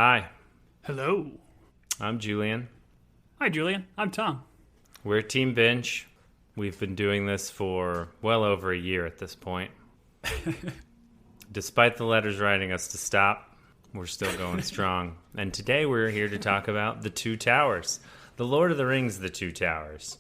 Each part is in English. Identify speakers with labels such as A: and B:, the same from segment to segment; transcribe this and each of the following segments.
A: Hi,
B: Hello.
A: I'm Julian.
B: Hi, Julian. I'm Tom.
A: We're Team Binge. We've been doing this for well over a year at this point. Despite the letters writing us to stop, we're still going strong. And today we're here to talk about The Two Towers. The Lord of the Rings, The Two Towers.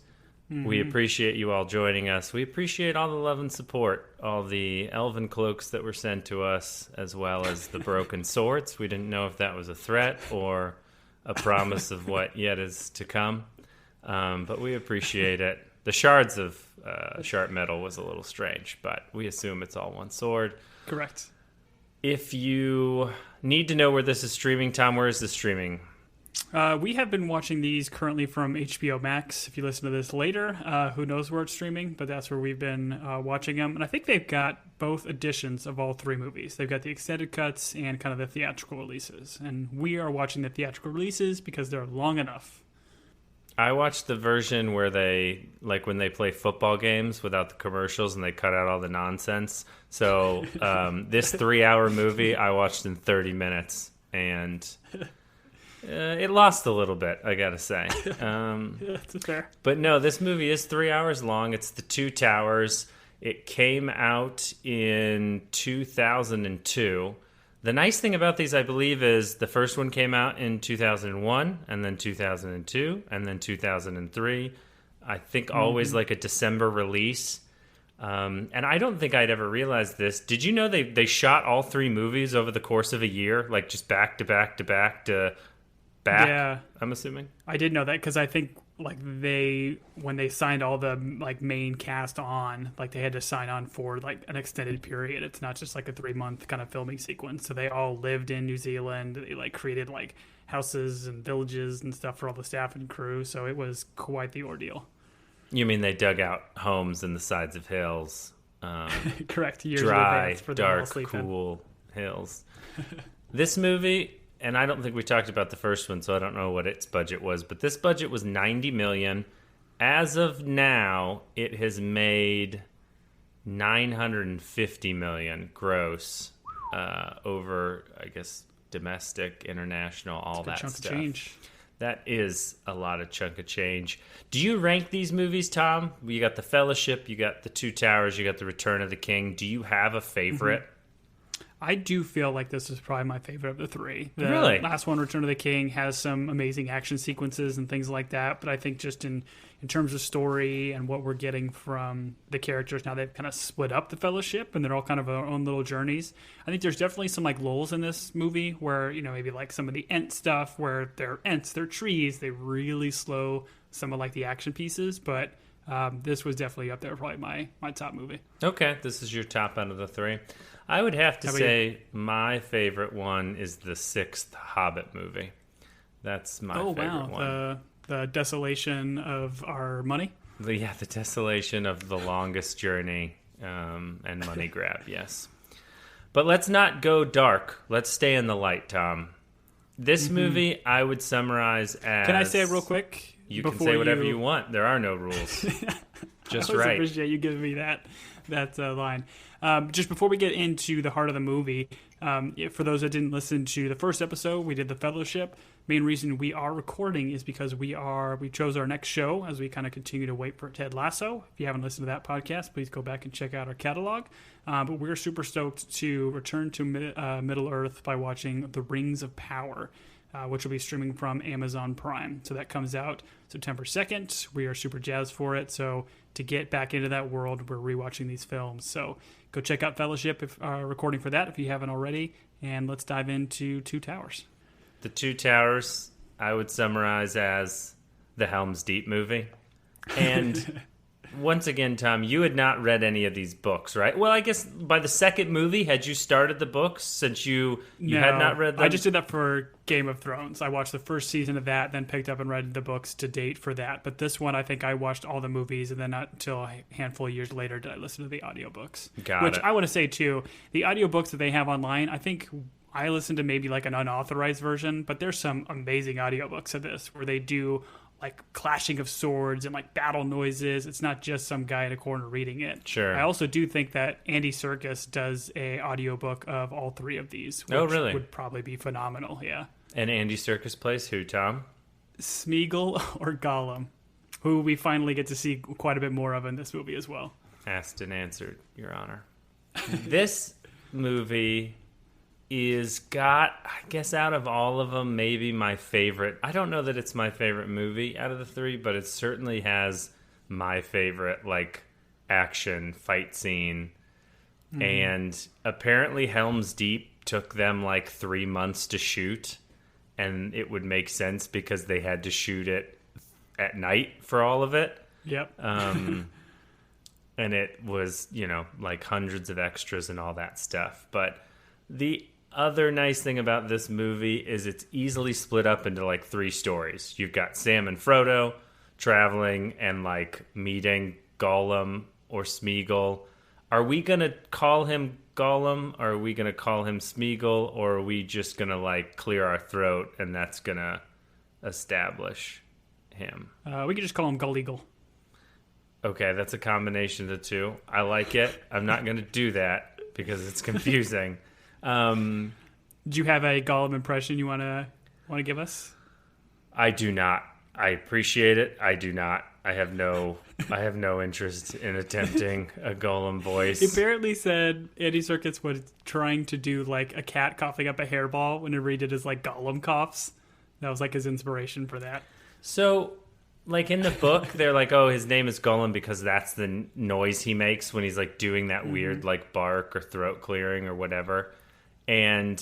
A: We appreciate you all joining us. We appreciate all the love and support, all the elven cloaks that were sent to us, as well as the broken swords. We didn't know if that was a threat or a promise of what yet is to come, but we appreciate it. The shards of sharp metal was a little strange, but we assume it's all one sword.
B: Correct.
A: If you need to know where this is streaming, Tom, where is this streaming?
B: We have been watching these currently from HBO Max. If you listen to this later, who knows where it's streaming, but that's where we've been watching them. And I think they've got both editions of all three movies. They've got the extended cuts and kind of the theatrical releases. And we are watching the theatrical releases because they're long enough.
A: I watched the version where they, like when they play football games without the commercials and they cut out all the nonsense. So this 3-hour movie I watched in 30 minutes and... it lost a little bit, I gotta say.
B: That's fair.
A: But no, this movie is 3 hours long. It's The Two Towers. It came out in 2002. The nice thing about these, I believe, is the first one came out in 2001, and then 2002, and then 2003. I think always like a December release. And I don't think I'd ever realized this. Did you know they shot all three movies over the course of a year? Like just back to back to back to... back,
B: yeah,
A: I'm assuming.
B: I did know that because I think like when they signed all the like main cast on, like they had to sign on for like an extended period. It's not just like a 3-month kind of filming sequence. So they all lived in New Zealand. They like created like houses and villages and stuff for all the staff and crew. So it was quite the ordeal.
A: You mean they dug out homes in the sides of hills?
B: Correct. Years
A: Dry,
B: for them all
A: dark,
B: sleeping.
A: cool hills. This movie... And I don't think we talked about the first one, so I don't know what its budget was. But this budget was $90 million. As of now, it has made $950 million gross over, I guess, domestic, international, all that
B: chunk
A: stuff.
B: Of change.
A: That is a lot of chunk of change. Do you rank these movies, Tom? You got The Fellowship, you got The Two Towers, you got The Return of the King. Do you have a favorite?
B: I do feel like this is probably my favorite of the three. The
A: Really?
B: last one, Return of the King, has some amazing action sequences and things like that. But I think just in terms of story and what we're getting from the characters, now they've kind of split up the Fellowship and they're all kind of their own little journeys. I think there's definitely some like lulls in this movie where, you know, maybe like some of the Ent stuff where they're Ents, they're trees. They really slow some of like the action pieces. But this was definitely up there, probably my top movie.
A: Okay, this is your top out of the three. I would have to say my favorite one is the sixth Hobbit movie. That's my favorite one.
B: The desolation of our money?
A: The desolation of the longest journey and money grab, yes. But let's not go dark. Let's stay in the light, Tom. This movie I would summarize as...
B: Can I say it real quick?
A: You can say whatever you want. There are no rules. Just
B: I always
A: right.
B: appreciate you giving me that line. Just before we get into the heart of the movie, for those that didn't listen to the first episode, we did The Fellowship. Main reason we are recording is because we chose our next show as we kind of continue to wait for Ted Lasso. If you haven't listened to that podcast, please go back and check out our catalog. But we're super stoked to return to Middle Earth by watching The Rings of Power, which will be streaming from Amazon Prime. So that comes out September 2nd. We are super jazzed for it. So to get back into that world, we're rewatching these films. So go check out Fellowship, recording for that if you haven't already. And let's dive into Two Towers.
A: The Two Towers, I would summarize as the Helm's Deep movie. And once again, Tom, you had not read any of these books, right? Well, I guess by the second movie, had you started the books since you had not read them?
B: I just did that for Game of Thrones. I watched the first season of that, then picked up and read the books to date for that. But this one, I think I watched all the movies, and then not until a handful of years later did I listen to the audiobooks. Which I want to say, too, the audiobooks that they have online, I think I listened to maybe like an unauthorized version, but there's some amazing audiobooks of this where they do like clashing of swords and like battle noises. It's not just some guy in a corner reading it.
A: Sure.
B: I also do think that Andy Serkis does a audiobook of all three of these, which
A: really?
B: would probably be phenomenal. Yeah.
A: And Andy Serkis plays who, Tom?
B: Smeagol or Gollum, who we finally get to see quite a bit more of in this movie as well.
A: Asked and answered, Your Honor. This movie I guess out of all of them, maybe my favorite. I don't know that it's my favorite movie out of the three, but it certainly has my favorite, like, action fight scene. Mm-hmm. And apparently Helm's Deep took them, like, 3 months to shoot. And it would make sense because they had to shoot it at night for all of it.
B: Yep.
A: And it was, like hundreds of extras and all that stuff. But the other nice thing about this movie is it's easily split up into like 3 stories. You've got Sam and Frodo traveling and like meeting Gollum or Smeagol. Are we going to call him Gollum? Or are we going to call him Smeagol? Or are we just going to like clear our throat and that's going to establish him?
B: We could just call him Gulleagle.
A: Okay, that's a combination of the two. I like it. I'm not going to do that because it's confusing.
B: Do you have a Gollum impression you want to give us?
A: I do not. I appreciate it. I do not. I have no interest in attempting a Gollum voice.
B: He apparently said Andy Serkis was trying to do like a cat coughing up a hairball whenever he did his like Gollum coughs. That was like his inspiration for that.
A: So, like in the book, they're like, oh, his name is Gollum because that's the noise he makes when he's like doing that weird like bark or throat clearing or whatever. And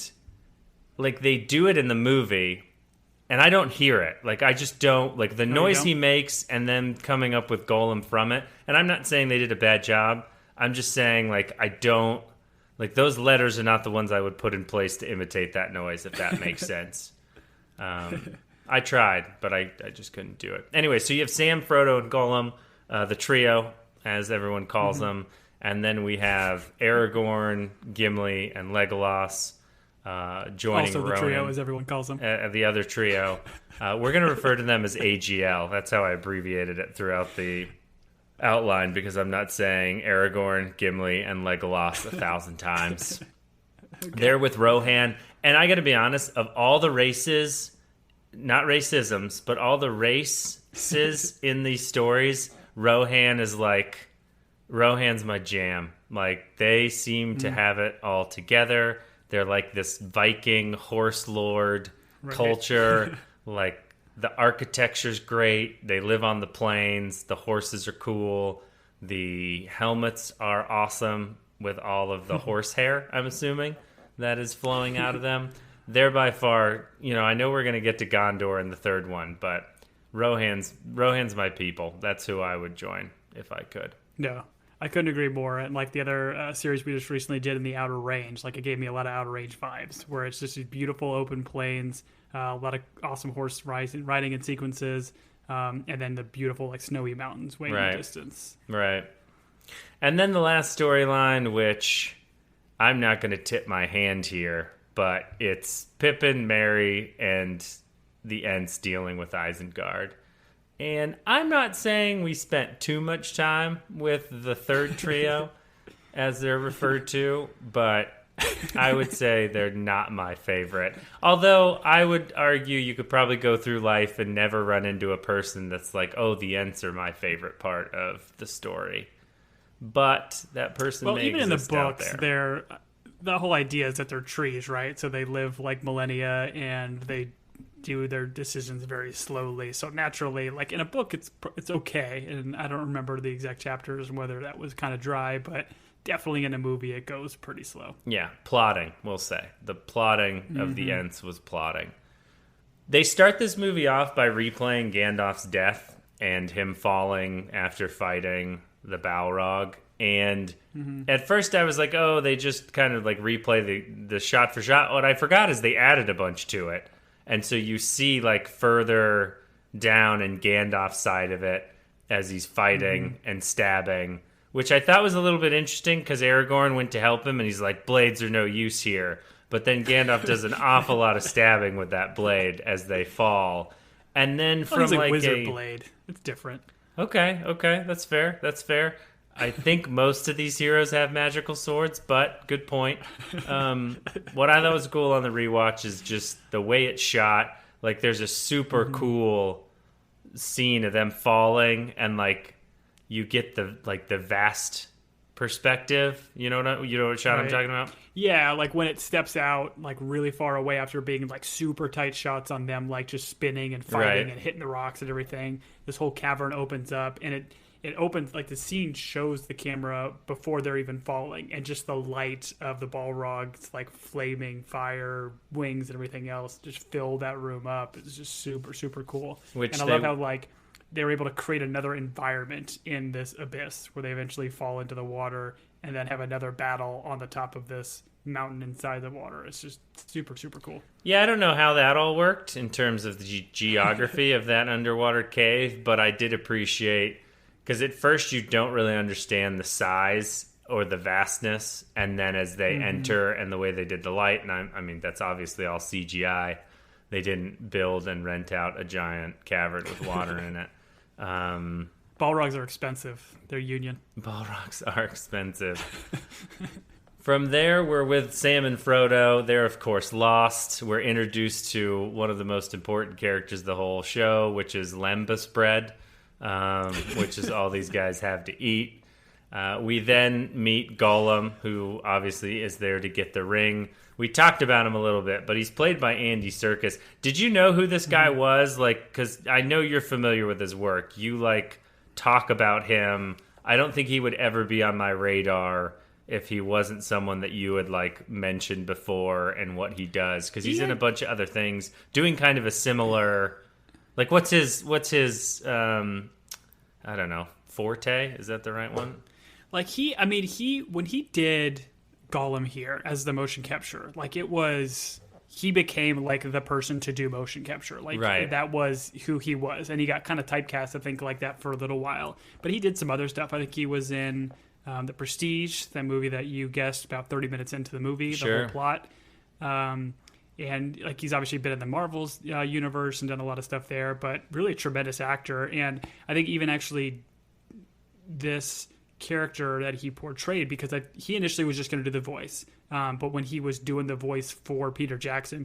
A: like they do it in the movie and I don't hear it. Like I just don't like the noise he makes and then coming up with Gollum from it. And I'm not saying they did a bad job. I'm just saying like I don't like those letters are not the ones I would put in place to imitate that noise, if that makes sense. I tried, but I just couldn't do it. Anyway, so you have Sam, Frodo, and Gollum, the trio, as everyone calls them. And then we have Aragorn, Gimli, and Legolas joining
B: also the
A: Rowan.
B: trio, as everyone calls them.
A: The other trio. We're going to refer to them as AGL. That's how I abbreviated it throughout the outline, because I'm not saying Aragorn, Gimli, and Legolas 1,000 times. Okay. They're with Rohan. And I got to be honest, of all the races, not racisms, but all the races in these stories, Rohan's my jam. Like, they seem to have it all together. They're like this Viking horse lord culture. Like, the architecture's great. They live on the plains. The horses are cool. The helmets are awesome with all of the horse hair, I'm assuming, that is flowing out of them. They're by far, I know we're going to get to Gondor in the third one, but Rohan's my people. That's who I would join if I could.
B: No, I couldn't agree more. And like the other series we just recently did in the Outer Range, like it gave me a lot of Outer Range vibes, where it's just these beautiful open plains, a lot of awesome horse riding and sequences, and then the beautiful like snowy mountains way in the distance.
A: Right. And then the last storyline, which I'm not going to tip my hand here, but it's Pippin, Merry, and the Ents dealing with Isengard. And I'm not saying we spent too much time with the third trio, as they're referred to, but I would say they're not my favorite. Although I would argue you could probably go through life and never run into a person that's like, oh, the Ents are my favorite part of the story. But that person may
B: even in the
A: exist out
B: books,
A: there.
B: The whole idea is that they're trees, right? So they live like millennia and they do their decisions very slowly. So naturally, like in a book, it's okay. And I don't remember the exact chapters and whether that was kind of dry, but definitely in a movie, it goes pretty slow.
A: Yeah, plotting, we'll say. The plotting of the Ents was plotting. They start this movie off by replaying Gandalf's death and him falling after fighting the Balrog. And at first I was like, oh, they just kind of like replay the shot for shot. What I forgot is they added a bunch to it. And so you see like further down in Gandalf's side of it as he's fighting and stabbing, which I thought was a little bit interesting because Aragorn went to help him and he's like, blades are no use here. But then Gandalf does an awful lot of stabbing with that blade as they fall. And then
B: Well,
A: from
B: he's like Wizard Blade. It's different.
A: Okay, that's fair. I think most of these heroes have magical swords, but good point. What I thought was cool on the rewatch is just the way it's shot. Like, there's a super cool scene of them falling, and like you get the vast perspective. You know what shot I'm talking about?
B: Yeah, like when it steps out like really far away after being like super tight shots on them, like just spinning and fighting and hitting the rocks and everything. This whole cavern opens up, and it opens, like the scene shows the camera before they're even falling, and just the light of the Balrogs, like flaming fire wings and everything else, just fill that room up. It's just super, super cool. And I love how like they were able to create another environment in this abyss where they eventually fall into the water and then have another battle on the top of this mountain inside the water. It's just super, super cool.
A: Yeah, I don't know how that all worked in terms of the geography of that underwater cave, but I did appreciate, because at first you don't really understand the size or the vastness, and then as they enter and the way they did the light, and I mean, that's obviously all CGI. They didn't build and rent out a giant cavern with water in it.
B: Balrogs are expensive. They're union.
A: Balrogs are expensive. From there, we're with Sam and Frodo. They're, of course, lost. We're introduced to one of the most important characters of the whole show, which is lembas bread, which is all these guys have to eat. We then meet Gollum, who obviously is there to get the ring. We talked about him a little bit, but he's played by Andy Serkis. Did you know who this guy was? Like, because I know you're familiar with his work. You, like, talk about him. I don't think he would ever be on my radar if he wasn't someone that you had, like, mentioned before and what he does. Because he's in a bunch of other things, doing kind of a similar... Like, what's his I don't know, forte? Is that the right one?
B: Like, when he did Gollum here as the motion capture, like, he became like the person to do motion capture. Like, that was who he was. And he got kind of typecast, I think, like that for a little while. But he did some other stuff. I think he was in The Prestige, that movie that you guessed about 30 minutes into the movie, the whole plot. And like, he's obviously been in the Marvels universe and done a lot of stuff there, but really a tremendous actor. And I think even actually this character that he portrayed, because he initially was just going to do the voice, but when he was doing the voice for Peter Jackson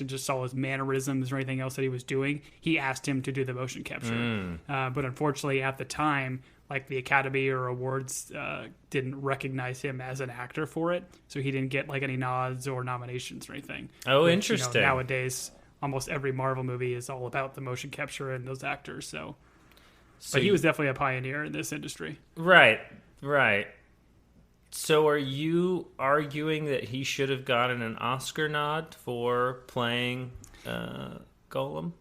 B: just saw his mannerisms or anything else that he was doing. He asked him to do the motion capture, but unfortunately at the time, like, the Academy or awards didn't recognize him as an actor for it, so he didn't get like any nods or nominations or anything.
A: Interesting.
B: Nowadays almost every Marvel movie is all about the motion capture and those actors, but he was definitely a pioneer in this industry.
A: Right. So are you arguing that he should have gotten an Oscar nod for playing Gollum?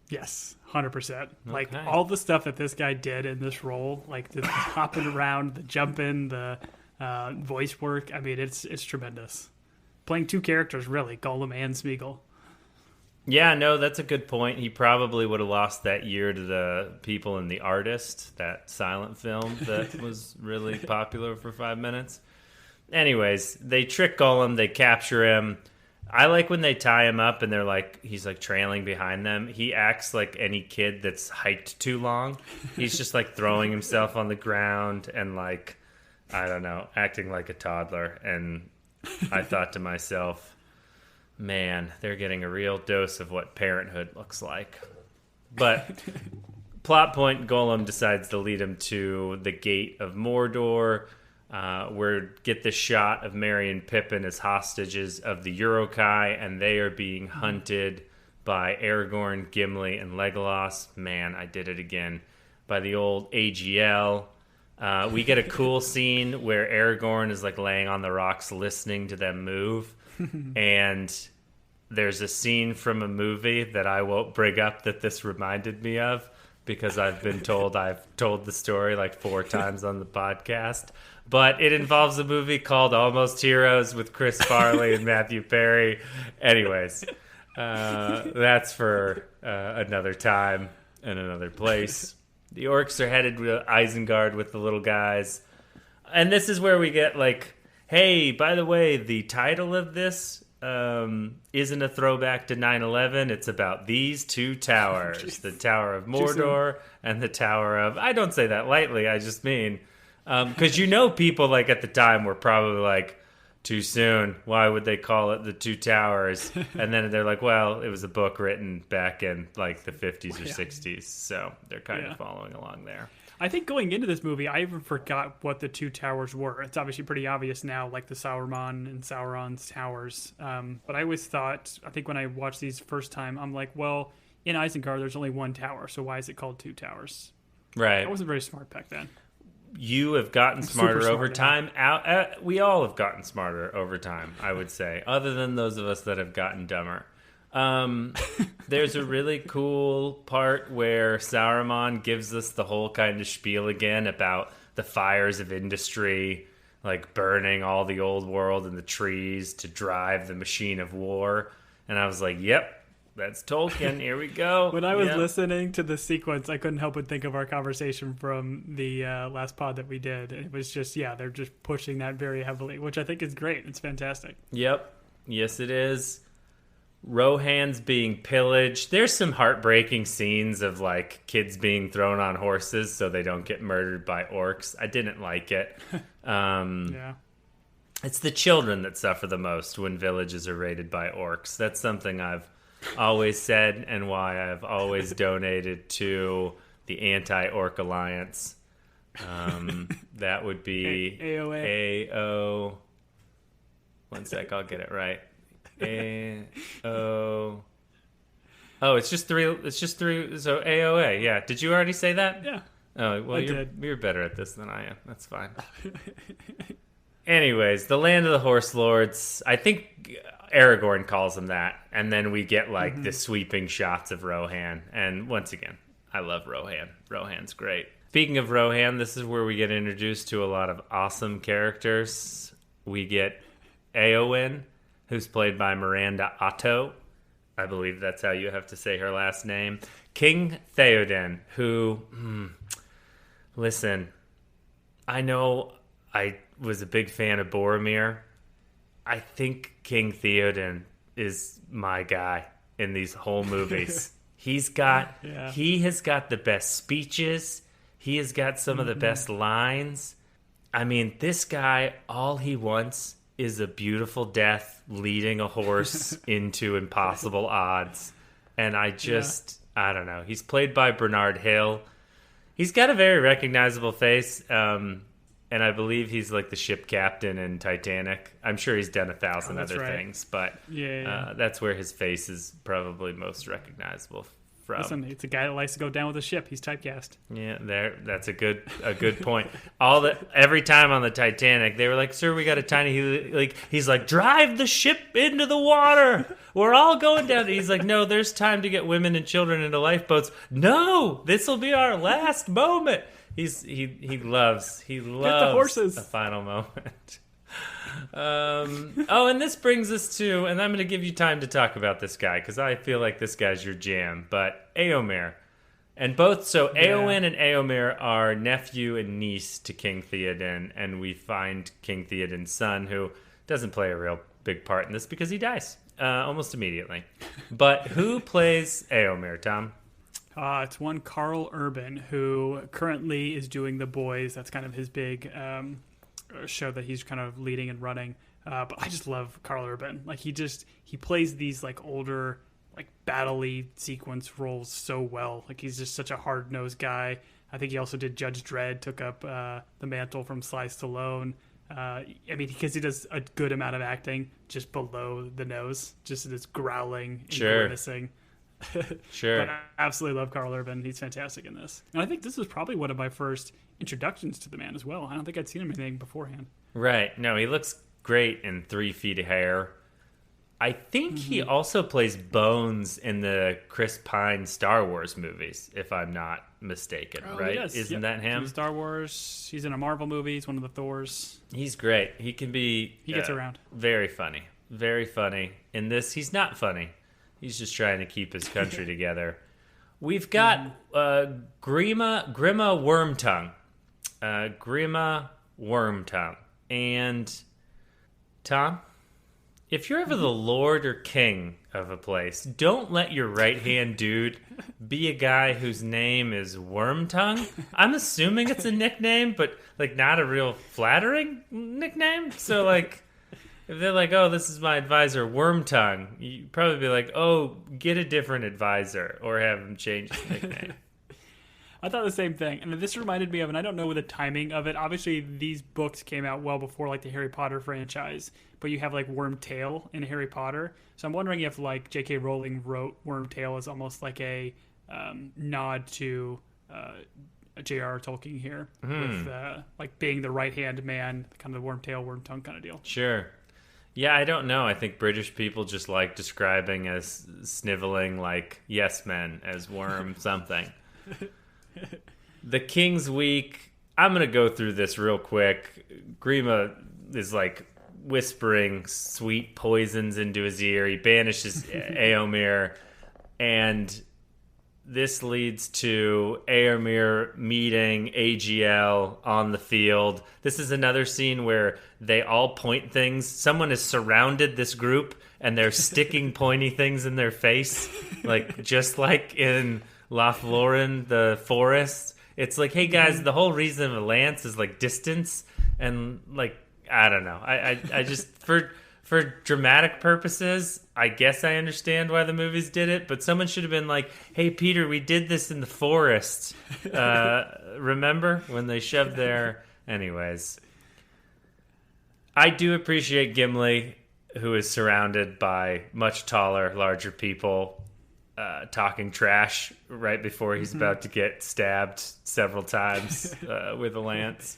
B: Yes, 100%. Like, all the stuff that this guy did in this role, like the hopping around, the jumping, the voice work, I mean, it's tremendous. Playing two characters, really, Gollum and Smeagol.
A: Yeah, no, that's a good point. He probably would have lost that year to the people in The Artist, that silent film that was really popular for 5 minutes. Anyways, they trick Gollum, they capture him. I like when they tie him up and they're like, he's like trailing behind them. He acts like any kid that's hiked too long. He's just like throwing himself on the ground and like, I don't know, acting like a toddler. And I thought to myself, man, they're getting a real dose of what parenthood looks like. But plot point, Gollum decides to lead him to the gate of Mordor, where get the shot of Merry and Pippin as hostages of the Uruk-hai, and they are being hunted by Aragorn, Gimli, and Legolas. Man, I did it again. By the old AGL. We get a cool scene where Aragorn is like laying on the rocks listening to them move. And there's a scene from a movie that I won't bring up that this reminded me of, because I've been told I've told the story like 4 times on the podcast. But it involves a movie called Almost Heroes with Chris Farley and Matthew Perry. Anyways, that's for another time and another place. The orcs are headed to Isengard with the little guys. And this is where we get like, hey, by the way, the title of this isn't a throwback to 9/11. It's about these two towers, the Tower of Mordor and the Tower of... I don't say that lightly. I just mean... Because people like at the time were probably like, too soon. Why would they call it the Two Towers? And then they're like, well, it was a book written back in like the 50s or 60s. So they're kind of following along there.
B: I think going into this movie, I even forgot what the two towers were. It's obviously pretty obvious now, like the Sauron and Sauron's towers. But I always thought, I think when I watched these first time, I'm like, well, in Isengard, there's only one tower, so why is it called two towers?
A: Right.
B: I wasn't very smart back then.
A: You have gotten smarter over time. We all have gotten smarter over time, I would say, other than those of us that have gotten dumber. There's a really cool part where Saruman gives us the whole kind of spiel again about the fires of industry, like burning all the old world and the trees to drive the machine of war. And I was like, yep, that's Tolkien. Here we go.
B: When I was listening to the sequence, I couldn't help but think of our conversation from the last pod that we did. And it was just, they're just pushing that very heavily, which I think is great. It's fantastic.
A: Yep. Yes, it is. Rohan's being pillaged. There's some heartbreaking scenes of like kids being thrown on horses so they don't get murdered by orcs. I didn't like it. It's the children that suffer the most when villages are raided by orcs. That's something I've always said and why I've always donated to the Anti-Orc Alliance. That would be
B: AOA.
A: AO. One sec, I'll get it right. Oh, it's just three. So AOA. Yeah. Did you already say that?
B: Yeah.
A: Oh, well, you're better at this than I am. That's fine. Anyways, the Land of the Horse Lords. I think Aragorn calls them that, and then we get like the sweeping shots of Rohan. And once again, I love Rohan. Rohan's great. Speaking of Rohan, this is where we get introduced to a lot of awesome characters. We get Éowyn, who's played by Miranda Otto. I believe that's how you have to say her last name. King Theoden, who... listen, I know I was a big fan of Boromir. I think King Theoden is my guy in these whole movies. He has got the best speeches. He has got some of the best lines. I mean, this guy, all he wants is a beautiful death leading a horse into impossible odds. And I don't know. He's played by Bernard Hill. He's got a very recognizable face. And I believe he's like the ship captain in Titanic. I'm sure he's done 1,000 other things, but that's where his face is probably most recognizable from.
B: Listen, it's a guy that likes to go down with a ship. He's typecast.
A: Yeah, that's a good point. Every time on the Titanic, they were like, "Sir, we got a tiny." He's like, "Drive the ship into the water. We're all going down." He's like, "No, there's time to get women and children into lifeboats. No, this will be our last moment." He loves
B: get the horses.
A: The final moment. And this brings us to, and I'm going to give you time to talk about this guy because I feel like this guy's your jam. But Éomer, Éowyn and Éomer are nephew and niece to King Theoden, and we find King Theoden's son, who doesn't play a real big part in this because he dies almost immediately. But who plays Éomer, Tom?
B: It's one Carl Urban, who currently is doing The Boys. That's kind of his big show that he's kind of leading and running. But I just love Carl Urban. Like he plays these like older, like battle-y sequence roles so well. Like he's just such a hard-nosed guy. I think he also did Judge Dredd, took up the mantle from Sly Stallone. I mean, because he does a good amount of acting just below the nose, just this growling and grimacing.
A: Sure.
B: But I absolutely love Carl Urban. He's fantastic in this. And I think this was probably one of my first introductions to the man as well. I don't think I'd seen him in anything beforehand.
A: Right. No, he looks great in 3 Feet of Hair. I think he also plays Bones in the Chris Pine Star Wars movies, if I'm not mistaken, right? Isn't that him?
B: He's Star Wars. He's in a Marvel movie. He's one of the Thors.
A: He's great. He can be...
B: He gets around.
A: Very funny. Very funny. In this, he's not funny. He's just trying to keep his country together. We've got Grima Wormtongue. Grima Wormtongue. And Tom, if you're ever the lord or king of a place, don't let your right-hand dude be a guy whose name is Wormtongue. I'm assuming it's a nickname, but, like, not a real flattering nickname. So, like, if they're like, oh, this is my advisor, Wormtongue, you'd probably be like, oh, get a different advisor or have him change his nickname.
B: I thought the same thing. And this reminded me of, and I don't know the timing of it. Obviously, these books came out well before, like, the Harry Potter franchise. But you have, like, Wormtail in Harry Potter. So I'm wondering if, like, J.K. Rowling wrote Wormtail as almost like a nod to J.R.R. Tolkien here. With, like, being the right-hand man, kind of the Wormtail, Wormtongue kind of deal.
A: Sure. Yeah, I don't know. I think British people just like describing as sniveling, like, yes men as worm something. The King's Week, I'm going to go through this real quick. Grima is like whispering sweet poisons into his ear. He banishes Éomer, and this leads to Éomer meeting AGL on the field. This is another scene where they all point things. Someone has surrounded this group, and they're sticking pointy things in their face, like just like in Lothlorien, the forest. It's like, hey guys, the whole reason of a lance is like distance, and like, I don't know. I just for dramatic purposes, I guess I understand why the movies did it, but someone should have been like, hey Peter, we did this in the forest. Remember when they shoved their... Anyways. I do appreciate Gimli, who is surrounded by much taller, larger people, talking trash right before he's about to get stabbed several times with a lance.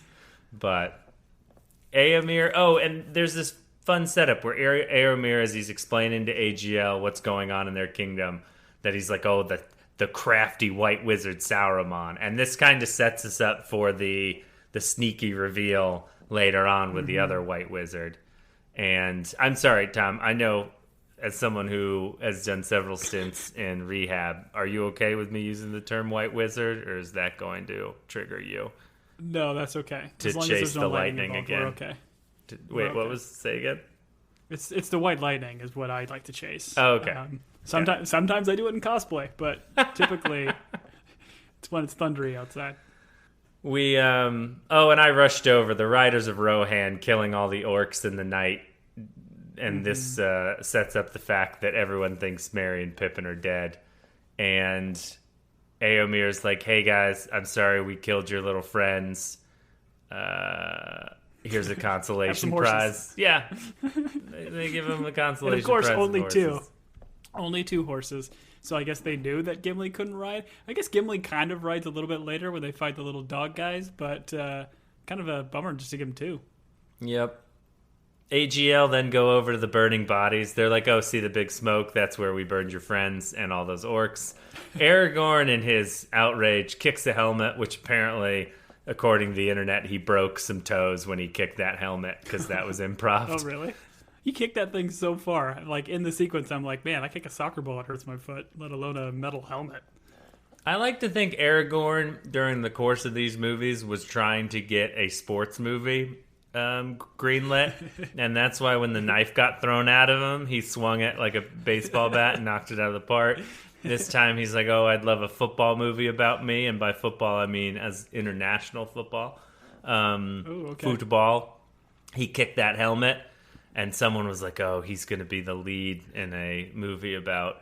A: But Éomer, and there's this fun setup where Éomer, as he's explaining to AGL what's going on in their kingdom, that he's like, oh, the crafty white wizard Sauron. And this kind of sets us up for the sneaky reveal later on with the other white wizard. And I'm sorry, Tom, I know as someone who has done several stints in rehab, are you okay with me using the term white wizard, or is that going to trigger you?
B: No, that's okay.
A: To chase the lightning
B: involved,
A: again.
B: we're okay.
A: Wait, what was... Say again?
B: It's the white lightning is what I like to chase.
A: Oh, okay.
B: Sometimes I do it in cosplay, but typically it's when it's thundery outside.
A: We and I rushed over the Riders of Rohan killing all the orcs in the night, and this sets up the fact that everyone thinks Merry and Pippin are dead, and Éomer's like, hey guys, I'm sorry we killed your little friends. Here's a consolation prize. Yeah. They give him a consolation
B: and of course,
A: prize.
B: Only two horses. So I guess they knew that Gimli couldn't ride. I guess Gimli kind of rides a little bit later when they fight the little dog guys, but kind of a bummer just to give him two.
A: Yep. AGL then go over to the burning bodies. They're like, oh, see the big smoke? That's where we burned your friends and all those orcs. Aragorn, in his outrage, kicks a helmet, which apparently, according to the internet, he broke some toes when he kicked that helmet because that was improv.
B: Oh, really? He kicked that thing so far. Like, in the sequence, I'm like, man, I kick a soccer ball, it hurts my foot, let alone a metal helmet.
A: I like to think Aragorn, during the course of these movies, was trying to get a sports movie greenlit, and that's why when the knife got thrown at of him, he swung it like a baseball bat and knocked it out of the park. This time he's like, oh, I'd love a football movie about me, and by football I mean as international football. Football. He kicked that helmet, and someone was like, oh, he's going to be the lead in a movie about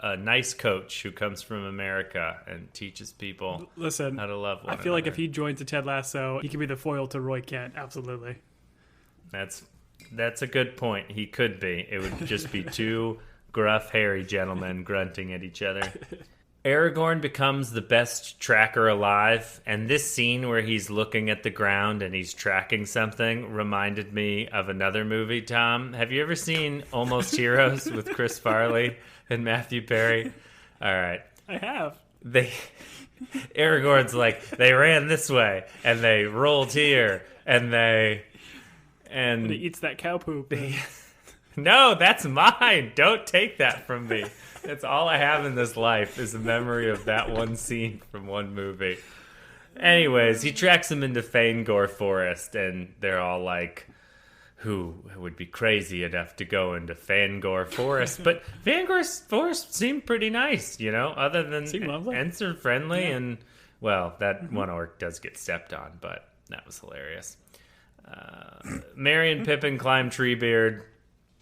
A: a nice coach who comes from America and teaches people how to love one
B: I feel
A: another.
B: like if he joins the Ted Lasso, he could be the foil to Roy Kent. Absolutely.
A: That's a good point. He could be. It would just be two gruff, hairy gentlemen grunting at each other. Aragorn becomes the best tracker alive, and this scene where he's looking at the ground and he's tracking something reminded me of another movie, Tom. Have you ever seen Almost Heroes with Chris Farley and Matthew Perry? All right.
B: I have.
A: Aragorn's like, they ran this way, and they rolled here, and
B: he eats that cow poop.
A: No, that's mine. Don't take that from me. That's all I have in this life is a memory of that one scene from one movie. Anyways, he tracks them into Fangor Forest, and they're all like, who would be crazy enough to go into Fangor Forest. But Fangor Forest seemed pretty nice, other than Ents are friendly. Yeah. And, well, that one orc does get stepped on, but that was hilarious. Merry and Pippin climb Treebeard.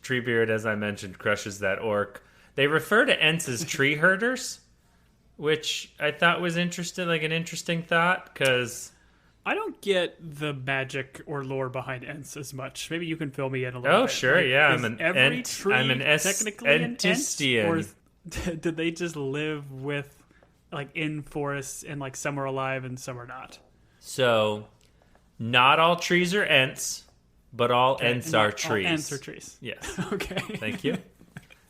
A: Treebeard, as I mentioned, crushes that orc. They refer to Ents as tree herders, which I thought was interesting, like an interesting thought, because
B: I don't get the magic or lore behind Ents as much. Maybe you can fill me in a little bit.
A: Oh, sure,
B: like,
A: yeah.
B: I'm an technically an Entistian. Or did they just live with, like, in forests and, like, some are alive and some are not?
A: So, not all trees are Ents, but all Ents are trees.
B: All Ents are trees.
A: Yes.
B: Okay.
A: Thank you.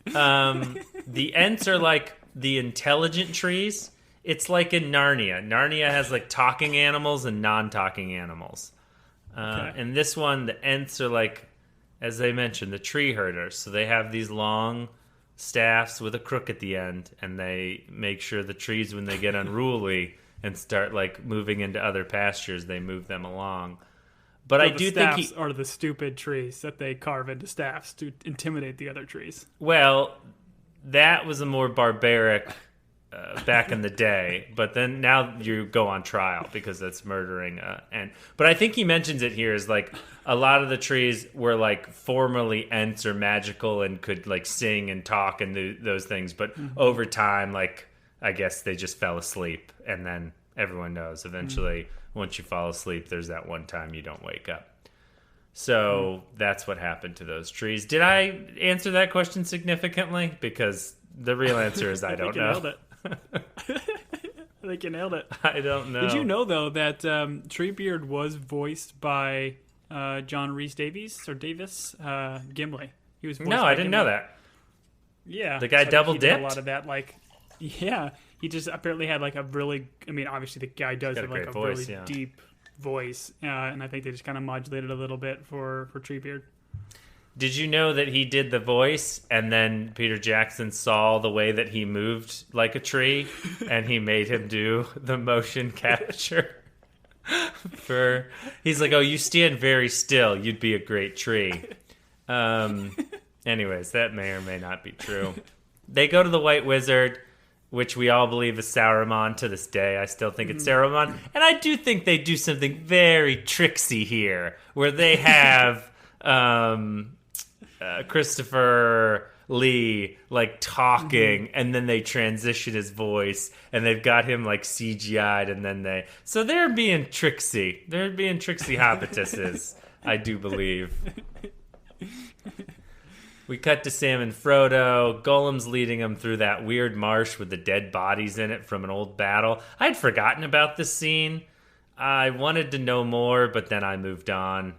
A: The Ents are like the intelligent trees. It's like in Narnia. Narnia has like talking animals and non-talking animals. And this one, the Ents are like, as they mentioned, the tree herders. So they have these long staffs with a crook at the end, and they make sure the trees, when they get unruly and start like moving into other pastures, they move them along. But so I do think
B: staffs are the stupid trees that they carve into staffs to intimidate the other trees.
A: Well, that was a more barbaric back in the day, but then now you go on trial because that's murdering. But I think he mentions it here is like a lot of the trees were like formerly Ents or magical and could like sing and talk and those things, but over time, like I guess they just fell asleep, and then everyone knows eventually once you fall asleep, there's that one time you don't wake up. So that's what happened to those trees. Did I answer that question significantly? Because the real answer is I don't know.
B: Nailed it. I think you nailed it.
A: I don't know.
B: Did you know, though, that Treebeard was voiced by John Rhys Davis, Gimli? He was voiced by
A: I didn't know that.
B: Yeah.
A: The guy double-dipped?
B: A lot of that, like, yeah. He just apparently had, like, a really, I mean, obviously the guy does have, like, a voice, really deep voice. And I think they just kind of modulated a little bit for Treebeard.
A: Did you know that he did the voice and then Peter Jackson saw the way that he moved like a tree and he made him do the motion capture? He's like, oh, you stand very still. You'd be a great tree. Anyways, that may or may not be true. They go to the White Wizard, which we all believe is Saruman to this day. I still think it's Saruman. And I do think they do something very tricksy here where they have... Christopher Lee like talking and then they transition his voice and they've got him like CGI'd and then they're being tricksy. They're being tricksy hobbituses, I do believe. We cut to Sam and Frodo. Gollum's leading them through that weird marsh with the dead bodies in it from an old battle. I'd forgotten about this scene. I wanted to know more, but then I moved on.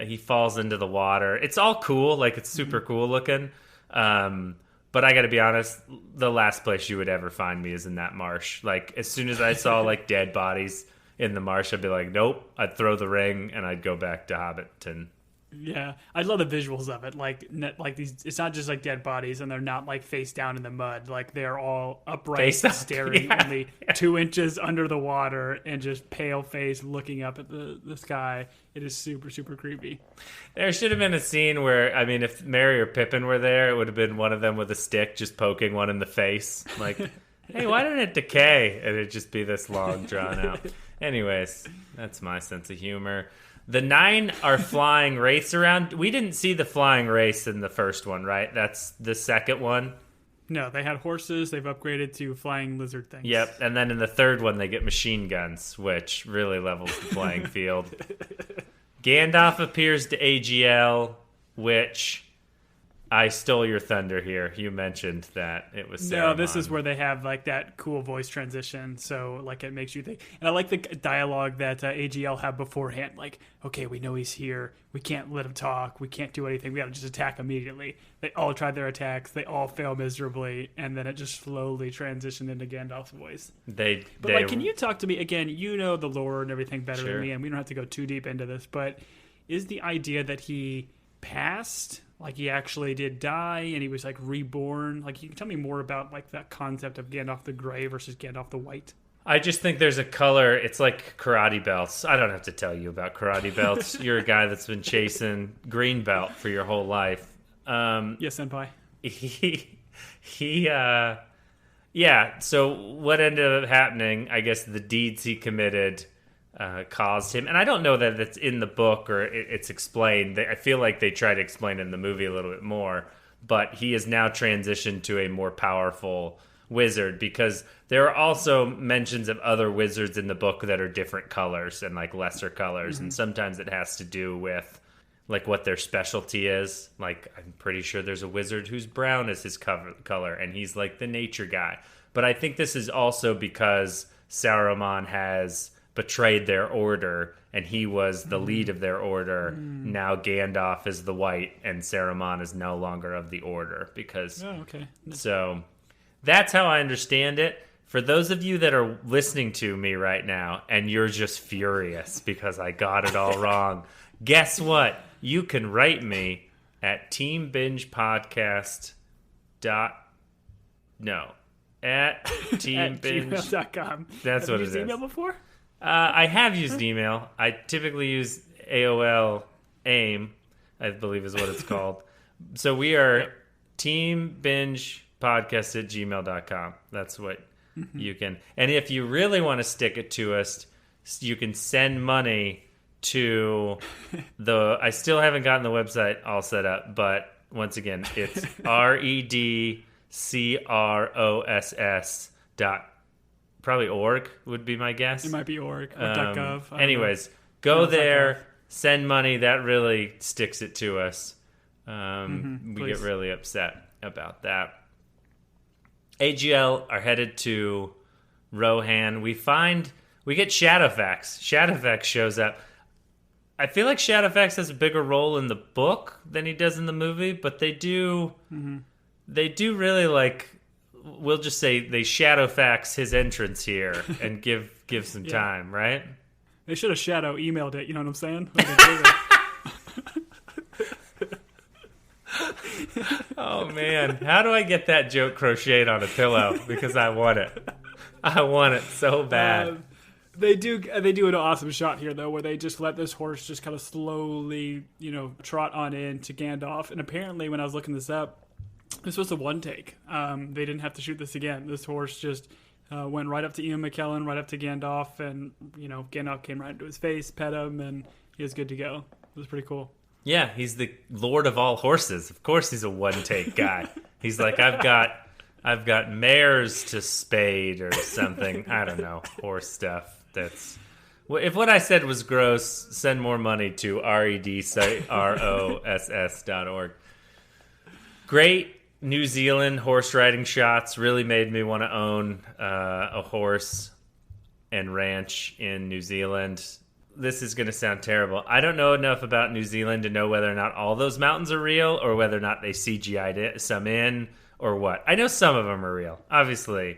A: He falls into the water. It's all cool, like it's super cool looking. But I got to be honest, the last place you would ever find me is in that marsh. Like as soon as I saw like dead bodies in the marsh, I'd be like, nope. I'd throw the ring and I'd go back to Hobbiton.
B: Yeah, I love the visuals of it. Like these, it's not just like dead bodies, and they're not like face down in the mud. Like they're all upright, staring only 2 inches under the water, and just pale face looking up at the sky. It is super, super creepy.
A: There should have been a scene where, I mean, if Merry or Pippin were there, it would have been one of them with a stick just poking one in the face, like, "Hey, why didn't it decay?" And it'd just be this long, drawn out. Anyways, that's my sense of humor. The 9 are flying wraiths around. We didn't see the flying wraiths in the first one, right? That's the second one.
B: No, they had horses. They've upgraded to flying lizard things.
A: Yep, and then in the third one, they get machine guns, which really levels the playing field. Gandalf appears to AGL, which... I stole your thunder here. You mentioned that it was Saruman.
B: No, this is where they have like that cool voice transition, so like it makes you think. And I like the dialogue that AGL had beforehand. Like, okay, we know he's here. We can't let him talk. We can't do anything. We got to just attack immediately. They all tried their attacks. They all fail miserably, and then it just slowly transitioned into Gandalf's voice. Can you talk to me again? You know the lore and everything better than me, and we don't have to go too deep into this. But is the idea that he passed? Like he actually did die and he was like reborn. Like you can tell me more about like that concept of Gandalf the Grey versus Gandalf the White.
A: I just think there's a color. It's like karate belts. I don't have to tell you about karate belts. You're a guy that's been chasing green belt for your whole life.
B: Yes, senpai.
A: Yeah. So what ended up happening? I guess the deeds he committed caused him, and I don't know that it's in the book or it's explained. I feel like they try to explain it in the movie a little bit more, but he is now transitioned to a more powerful wizard, because there are also mentions of other wizards in the book that are different colors and like lesser colors, and sometimes it has to do with like what their specialty is. Like I'm pretty sure there's a wizard whose brown is his color, and he's like the nature guy. But I think this is also because Saruman has betrayed their order, and he was the lead of their order. Now Gandalf is the white, and Saruman is no longer of the order because.
B: Oh, okay.
A: So that's how I understand it. For those of you that are listening to me right now and you're just furious because I got it all wrong, guess what? You can write me at teambingepodcast. No. At teambinge.
B: At gmail.com.
A: That's
B: Have
A: what
B: you
A: it
B: used
A: is.
B: email before?
A: I have used email. I typically use AOL AIM, I believe is what it's called. So we are teambingepodcast@gmail.com. That's what you can. And if you really want to stick it to us, you can send money to I still haven't gotten the website all set up, but once again, it's redcross probably org would be my guess.
B: It might be org or .gov.
A: Anyways, go there, send money. That really sticks it to us. We get really upset about that. AGL are headed to Rohan. We get Shadowfax. Shadowfax shows up. I feel like Shadowfax has a bigger role in the book than he does in the movie, but they do really like. We'll just say they Shadowfax his entrance here and give some time, right?
B: They should have shadow emailed it. You know what I'm saying?
A: Oh man, how do I get that joke crocheted on a pillow? Because I want it. I want it so bad.
B: They do an awesome shot here though, where they just let this horse just kind of slowly, trot on in to Gandalf. And apparently, when I was looking this up, this was a one take. They didn't have to shoot this again. This horse just went right up to Ian McKellen, right up to Gandalf, and Gandalf came right into his face, pet him, and he was good to go. It was pretty cool.
A: Yeah, he's the lord of all horses. Of course, he's a one take guy. He's like, I've got mares to spade or something. I don't know, horse stuff. That's if what I said was gross. Send more money to redcross.org. Great New Zealand horse riding shots. Really made me want to own a horse and ranch in New Zealand. This is going to sound terrible. I don't know enough about New Zealand to know whether or not all those mountains are real or whether or not they CGI'd some in or what. I know some of them are real. Obviously,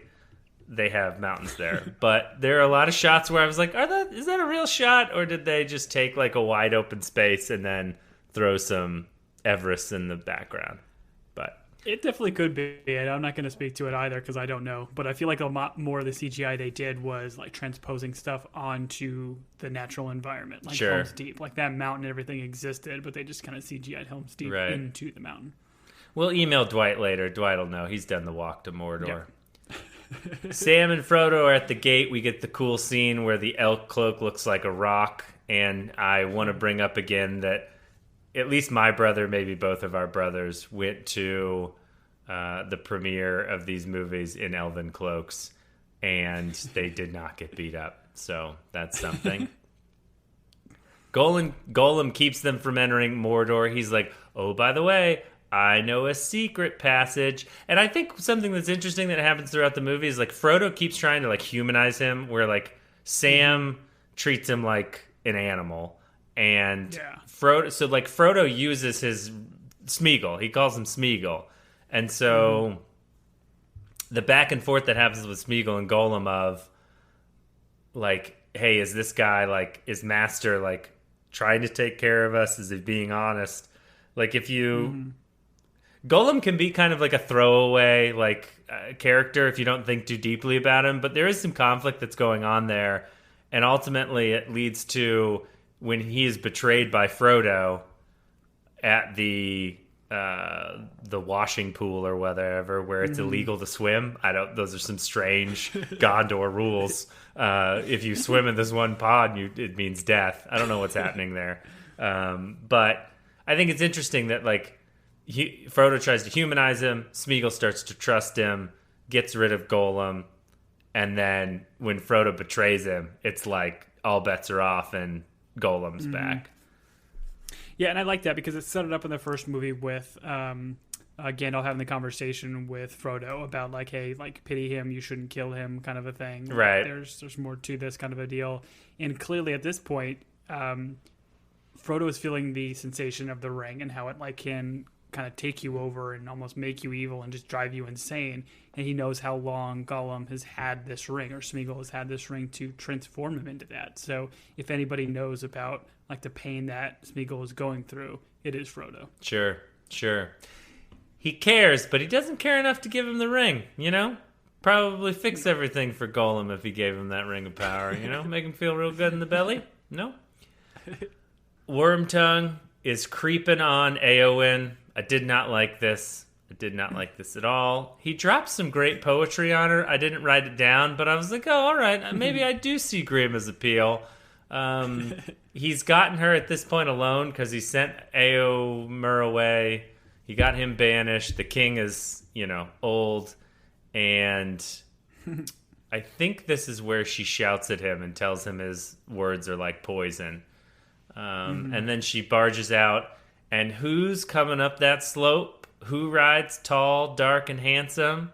A: they have mountains there. But there are a lot of shots where I was like, is that a real shot? Or did they just take like a wide open space and then throw some Everest in the background? But
B: it definitely could be. I'm not going to speak to it either because I don't know. But I feel like a lot more of the CGI they did was like transposing stuff onto the natural environment. Like Helm's Deep. Like that mountain, everything existed, but they just kind of CGI'd Helm's Deep into the mountain.
A: We'll email Dwight later. Dwight will know. He's done the walk to Mordor.
B: Yep.
A: Sam and Frodo are at the gate. We get the cool scene where the elk cloak looks like a rock. And I want to bring up again that at least my brother, maybe both of our brothers, went to the premiere of these movies in elven cloaks, and they did not get beat up. So that's something. Golem keeps them from entering Mordor. He's like, oh, by the way, I know a secret passage. And I think something that's interesting that happens throughout the movie is like Frodo keeps trying to like humanize him, where like Sam treats him like an animal. And Frodo uses his Smeagol. He calls him Smeagol. And so the back and forth that happens with Smeagol and Golem of like, hey, is this guy like, is Master like trying to take care of us? Is he being honest? Like if you, Gollum can be kind of like a throwaway character if you don't think too deeply about him, but there is some conflict that's going on there, and ultimately it leads to when he is betrayed by Frodo at the washing pool or whatever, where it's illegal to swim. Those are some strange Gondor rules. If you swim in this one pond, it means death. I don't know what's happening there. But I think it's interesting that Frodo tries to humanize him, Smeagol starts to trust him, gets rid of Gollum, and then when Frodo betrays him, it's like all bets are off and Gollum's back.
B: Yeah, and I like that because it set it up in the first movie with Gandalf having the conversation with Frodo about hey, pity him, you shouldn't kill him, kind of a thing.
A: Right.
B: There's more to this kind of a deal, and clearly at this point, Frodo is feeling the sensation of the ring and how it can kind of take you over and almost make you evil and just drive you insane. And he knows how long Gollum has had this ring, or Smeagol has had this ring to transform him into that. So if anybody knows about the pain that Smeagol is going through, it is Frodo.
A: Sure. He cares, but he doesn't care enough to give him the ring, Probably fix everything for Gollum if he gave him that ring of power, Make him feel real good in the belly. No? Wormtongue is creeping on Éowyn. I did not like this. I did not like this at all. He dropped some great poetry on her. I didn't write it down, but I was like, oh, all right. Maybe I do see Grimm's appeal. He's gotten her at this point alone because he sent Éomer away. He got him banished. The king is, old. And I think this is where she shouts at him and tells him his words are like poison. And then she barges out. And who's coming up that slope? Who rides tall, dark, and handsome?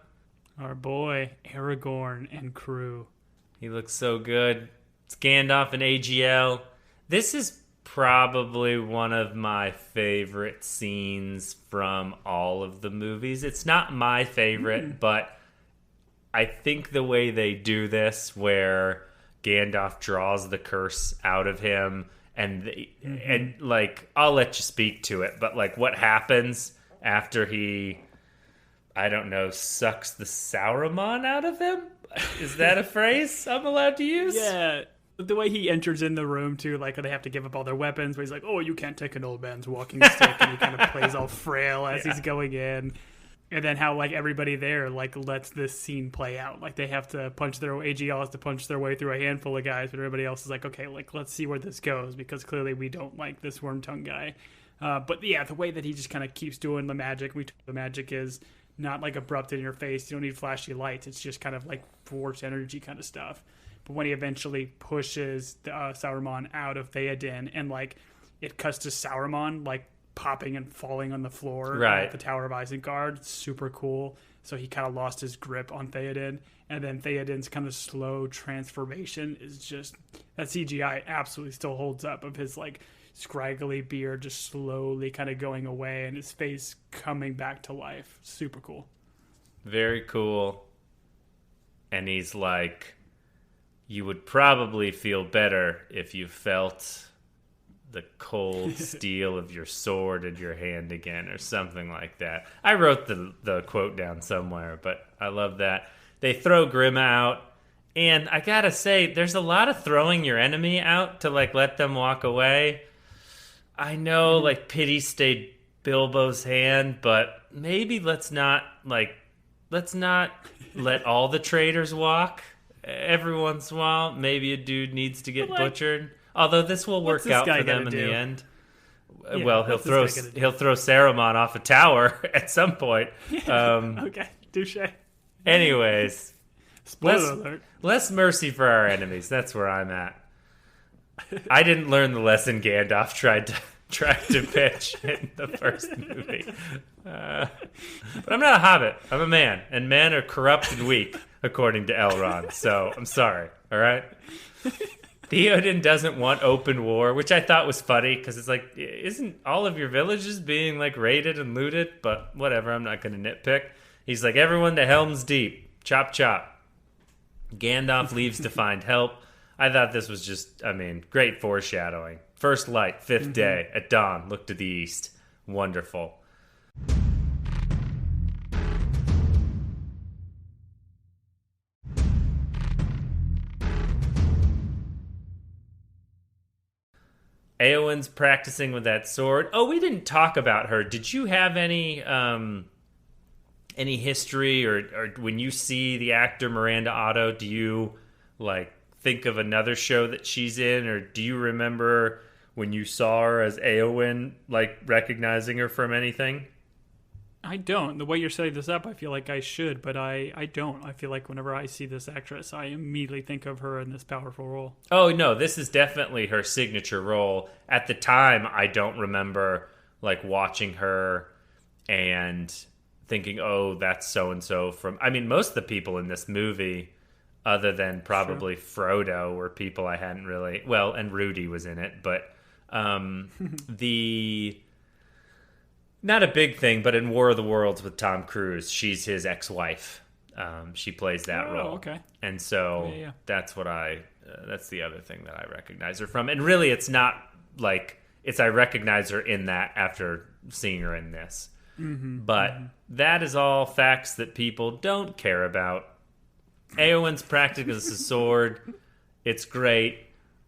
B: Our boy, Aragorn and crew.
A: He looks so good. It's Gandalf and AGL. This is probably one of my favorite scenes from all of the movies. It's not my favorite, but I think the way they do this, where Gandalf draws the curse out of him, and I'll let you speak to it, but what happens after he, I don't know, sucks the Sauron out of him? Is that a phrase I'm allowed to use?
B: Yeah. The way he enters in the room, too, they have to give up all their weapons, where he's like, oh, you can't take an old man's walking stick, and he kind of plays all frail as he's going in. And then how, everybody there, lets this scene play out. They have to AGL has to punch their way through a handful of guys, but everybody else is like, okay, let's see where this goes, because clearly we don't like this Wormtongue guy. But yeah, the way that he just kind of keeps doing the magic, the magic is not abrupt in your face. You don't need flashy lights. It's just kind of force energy kind of stuff. But when he eventually pushes Sauron out of Theoden, and it cuts to Sauron popping and falling on the floor at the Tower of Isengard, it's super cool. So he kind of lost his grip on Theoden, and then Theoden's kind of slow transformation is just, that CGI absolutely still holds up, of his scraggly beard just slowly kind of going away and his face coming back to life. Super cool.
A: Very cool. And he's like, you would probably feel better if you felt the cold steel of your sword in your hand again, or something like that. I wrote the quote down somewhere, but I love that. They throw Grimm out, and I gotta say, there's a lot of throwing your enemy out to let them walk away. I know pity stayed Bilbo's hand, but maybe let's not let all the traitors walk. Every once in a while, maybe a dude needs to get butchered. Although this will work out for them in the end. Yeah, well, he'll throw Saruman off a tower at some point.
B: Okay, touche.
A: Anyways, less mercy for our enemies. That's where I'm at. I didn't learn the lesson Gandalf tried to pitch in the first movie. But I'm not a hobbit. I'm a man, and men are corrupt and weak, according to Elrond. So I'm sorry. All right. Theoden doesn't want open war, which I thought was funny, because it's isn't all of your villages being raided and looted? But whatever, I'm not going to nitpick. He's like, everyone to Helm's Deep. Chop, chop. Gandalf leaves to find help. I thought this was just, great foreshadowing. First light, fifth day, at dawn, look to the east. Wonderful. Eowyn's practicing with that sword. Oh, we didn't talk about her. Did you have any history or when you see the actor Miranda Otto, do you like think of another show that she's in, or do you remember when you saw her as Eowyn, like recognizing her from anything?
B: I don't. The way you're setting this up, I feel like I should, but I don't. I feel like whenever I see this actress, I immediately think of her in this powerful role.
A: Oh, no, this is definitely her signature role. At the time, I don't remember like watching her and thinking, oh, that's so-and-so from... I mean, most of the people in this movie, other than probably Frodo, were people I hadn't really... Well, and Rudy was in it, but the... Not a big thing, but in War of the Worlds with Tom Cruise, she's his ex-wife. She plays that role.
B: Okay.
A: And so that's what that's the other thing that I recognize her from. And really, it's not like, I recognize her in that after seeing her in this. But that is all facts that people don't care about. Eowyn's practicing a sword. It's great.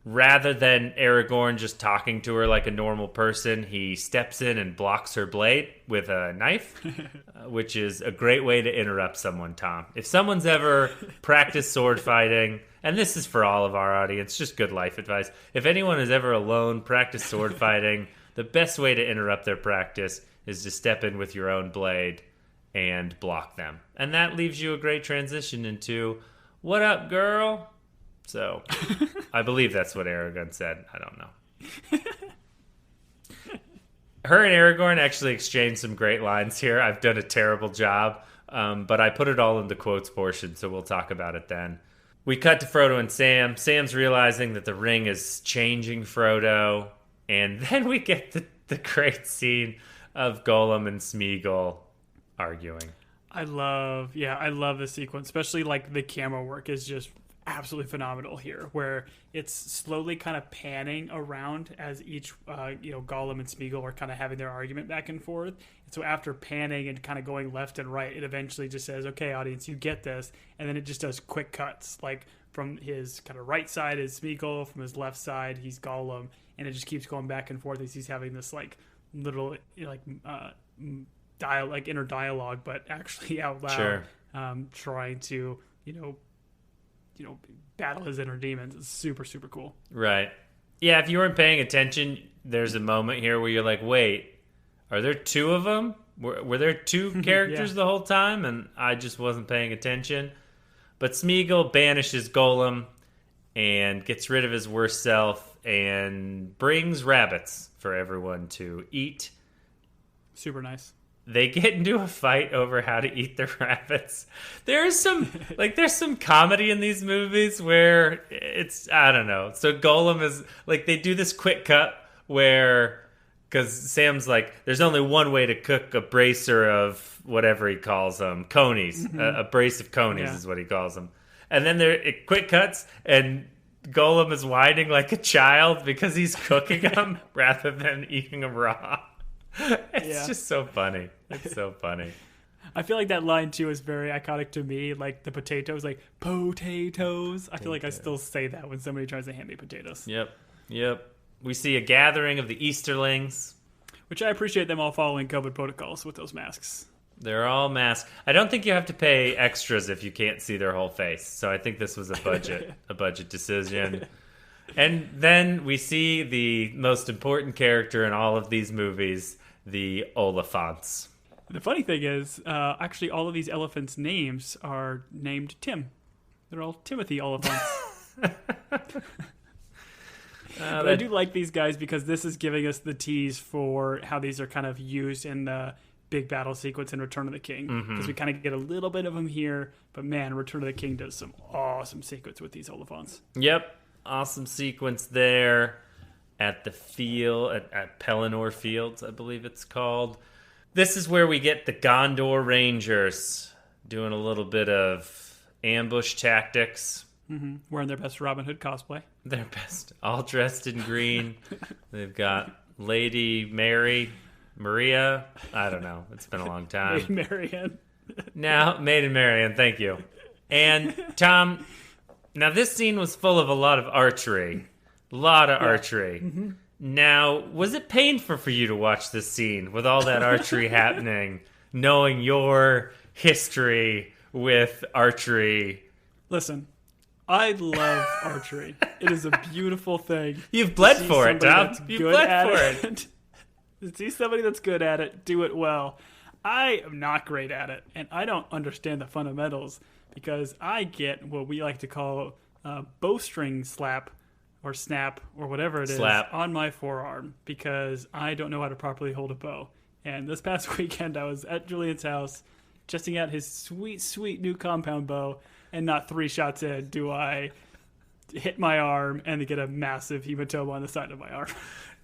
A: Rather than Aragorn just talking to her like a normal person, he steps in and blocks her blade with a knife, which is a great way to interrupt someone, Tom. If someone's ever practiced sword fighting, and this is for all of our audience, just good life advice. If anyone has ever alone practiced sword fighting, the best way to interrupt their practice is to step in with your own blade and block them. And that leaves you a great transition into, what up, girl? So, I believe that's what Aragorn said. I don't know. Her and Aragorn actually exchanged some great lines here. I've done a terrible job, but I put it all in the quotes portion, so we'll talk about it then. We cut to Frodo and Sam. Sam's realizing that the ring is changing Frodo, and then we get the great scene of Gollum and Smeagol arguing.
B: I love this sequence, especially like the camera work is just absolutely phenomenal here, where it's slowly kind of panning around as each Gollum and Smeagol are kind of having their argument back and forth. And so after panning and kind of going left and right, it eventually just says, okay, audience, you get this. And then it just does quick cuts, like from his kind of right side is Smeagol, from his left side he's Gollum, and it just keeps going back and forth as he's having this like little inner dialogue, but actually out loud.
A: Sure.
B: Trying to battle his inner demons. It's super, super cool.
A: Right. Yeah, if you weren't paying attention, there's a moment here where you're like, wait, are there two of them? Were there two characters the whole time? And I just wasn't paying attention. But Smeagol banishes Gollum and gets rid of his worst self and brings rabbits for everyone to eat.
B: Super nice.
A: They get into a fight over how to eat the rabbits. There's some comedy in these movies where it's, I don't know. So Gollum is like, they do this quick cut where, because Sam's like, there's only one way to cook a bracer of whatever he calls them, conies. A brace of conies is what he calls them. And then it quick cuts and Gollum is whining like a child because he's cooking them rather than eating them raw. It's just so funny. It's so funny.
B: I feel like that line too is very iconic to me. Like the potatoes, like potatoes. I feel like I still say that when somebody tries to hand me potatoes.
A: Yep. We see a gathering of the Easterlings,
B: which I appreciate them all following COVID protocols with those masks.
A: They're all masked. I don't think you have to pay extras if you can't see their whole face. So I think this was a budget decision. And then we see the most important character in all of these movies, the Oliphants.
B: The funny thing is, actually, all of these elephants' names are named Tim. They're all Timothy Oliphants. But I do like these guys because this is giving us the tease for how these are kind of used in the big battle sequence in Return of the King. Because we kind of get a little bit of them here, but man, Return of the King does some awesome sequence with these Oliphants.
A: Yep. Awesome sequence there at the field, at Pelennor Fields, I believe it's called. This is where we get the Gondor Rangers doing a little bit of ambush tactics.
B: Wearing their best Robin Hood cosplay.
A: Their best. All dressed in green. They've got Lady Maria. I don't know. It's been a long time.
B: Maiden
A: Marian, thank you. And Tom... Now, this scene was full of a lot of archery. Archery. Now, was it painful for you to watch this scene with all that archery happening, knowing your history with archery?
B: Listen, I love archery. It is a beautiful thing.
A: You've bled for it, Tom. You've bled for it.
B: To see somebody that's good at it do it well. I am not great at it, and I don't understand the fundamentals because I get what we like to call bowstring slap or snap or whatever it is on my forearm because I don't know how to properly hold a bow. And this past weekend, I was at Julian's house testing out his sweet, sweet new compound bow, and not 3 shots in do I hit my arm and get a massive hematoma on the side of my arm.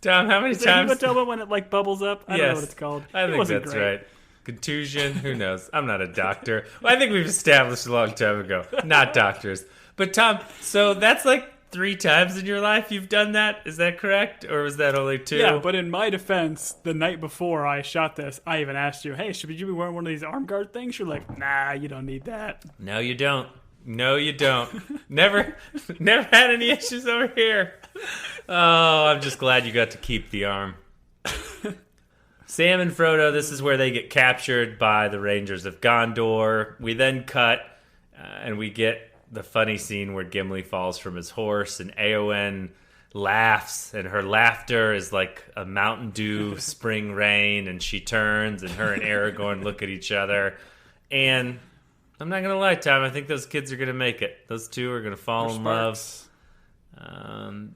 A: Tom, how many times?
B: Hematoma when it like bubbles up? I don't know what it's called.
A: I think that's great. Contusion, who knows? I'm not a doctor. Well, I think we've established a long time ago. Not doctors. But Tom, so that's like 3 times in your life you've done that? Is that correct? Or was that only 2?
B: Yeah, but in my defense, the night before I shot this, I even asked you, hey, should you be wearing one of these arm guard things? You're like, nah, you don't need that.
A: No, you don't. No, you don't. Never had any issues over here. Oh, I'm just glad you got to keep the arm. Sam and Frodo, this is where they get captured by the Rangers of Gondor. We then cut, and we get the funny scene where Gimli falls from his horse, and Éowyn laughs, and her laughter is like a Mountain Dew spring rain, and she turns, and her and Aragorn look at each other. And I'm not going to lie, Tom, I think those kids are going to make it. Those 2 are going to fall in love.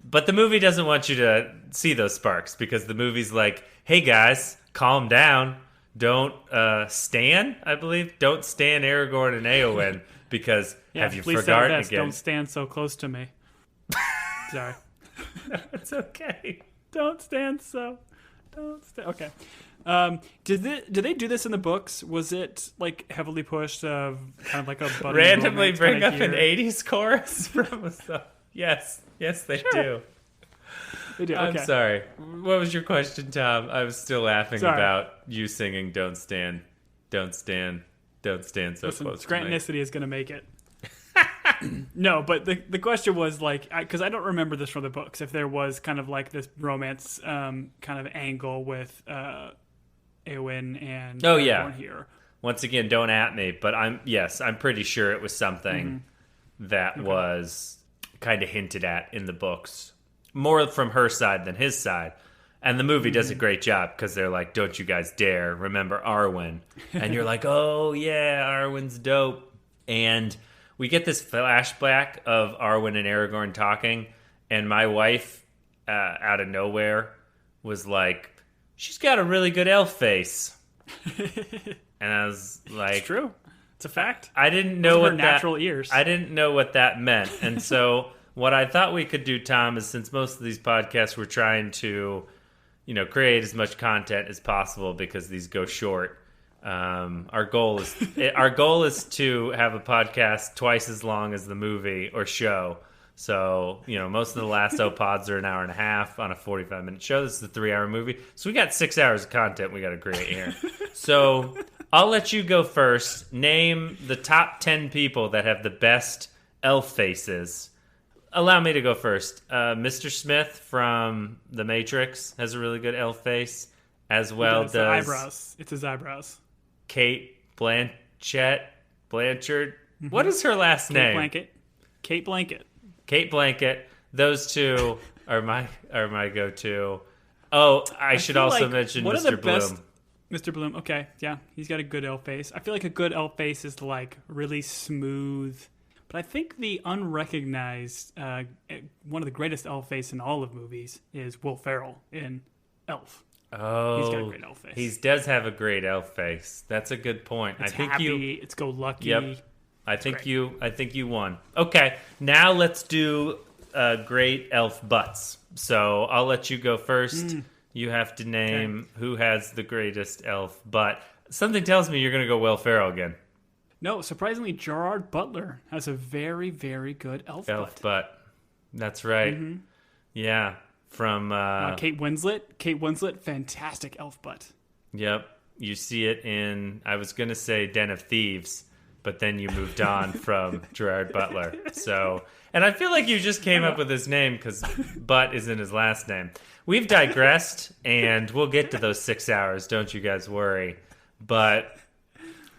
A: But the movie doesn't want you to see those sparks, because the movie's like, hey guys, calm down. Don't stan, I believe. Don't stan Aragorn and Éowyn, because have you forgotten again?
B: Don't stand so close to me. Sorry.
A: No, it's okay.
B: Don't stand so. Okay. Did they do this in the books? Was it like heavily pushed, kind of like a
A: randomly bring up an '80s chorus from a song? Yes, they do.
B: They do. Okay.
A: I'm sorry. What was your question, Tom? I was still laughing about you singing "Don't Stand, Don't Stand, Don't Stand So Close."
B: Scrantonicity is going to make it. No, but the question was like, because I don't remember this from the books, if there was kind of like this romance kind of angle with Éowyn and Aragorn here.
A: Once again, don't at me, but I'm pretty sure it was something that was kind of hinted at in the books, more from her side than his side. And the movie does a great job because they're like, don't you guys dare remember Arwen. And you're like, oh yeah, Arwen's dope. And we get this flashback of Arwen and Aragorn talking, and my wife, out of nowhere, was like, she's got a really good elf face. And I was like...
B: It's true. It's a fact.
A: I didn't know what
B: natural ears.
A: I didn't know what that meant. And so what I thought we could do, Tom, is since most of these podcasts we're trying to, create as much content as possible because these go short. Our goal is to have a podcast twice as long as the movie or show. So, most of the Lasso pods are an hour and a half on a 45-minute show. This is a 3-hour movie. So we got 6 hours of content we got to create here. So I'll let you go first. Name the top 10 people that have the best elf faces. Allow me to go first. Mr. Smith from The Matrix has a really good elf face, as well does...
B: eyebrows. It's his eyebrows.
A: Kate Blanchard. Mm-hmm. What is her last name?
B: Kate Blanket.
A: Kate Blanket. Those 2 are my go-to. Oh, I should also mention Mr. Bloom.
B: Mr. Bloom. Okay, yeah, he's got a good elf face. I feel like a good elf face is like really smooth. But I think the unrecognized, one of the greatest elf face in all of movies is Will Ferrell in Elf.
A: Oh,
B: he's got a great elf face.
A: He does have a great elf face. That's a good point.
B: It's happy. It's go lucky.
A: Yep. I think you won. Okay, now let's do great elf butts. So I'll let you go first. You have to name who has the greatest elf butt. Something tells me you're going to go Will Ferrell again.
B: No, surprisingly, Gerard Butler has a very, very good elf butt.
A: That's right. Mm-hmm. Yeah. From
B: Kate Winslet. Kate Winslet, fantastic elf butt.
A: Yep. You see it in, I was going to say Den of Thieves, but then you moved on from Gerard Butler. So, and I feel like you just came up with his name because Butt is in his last name. We've digressed, and we'll get to those 6 hours. Don't you guys worry. But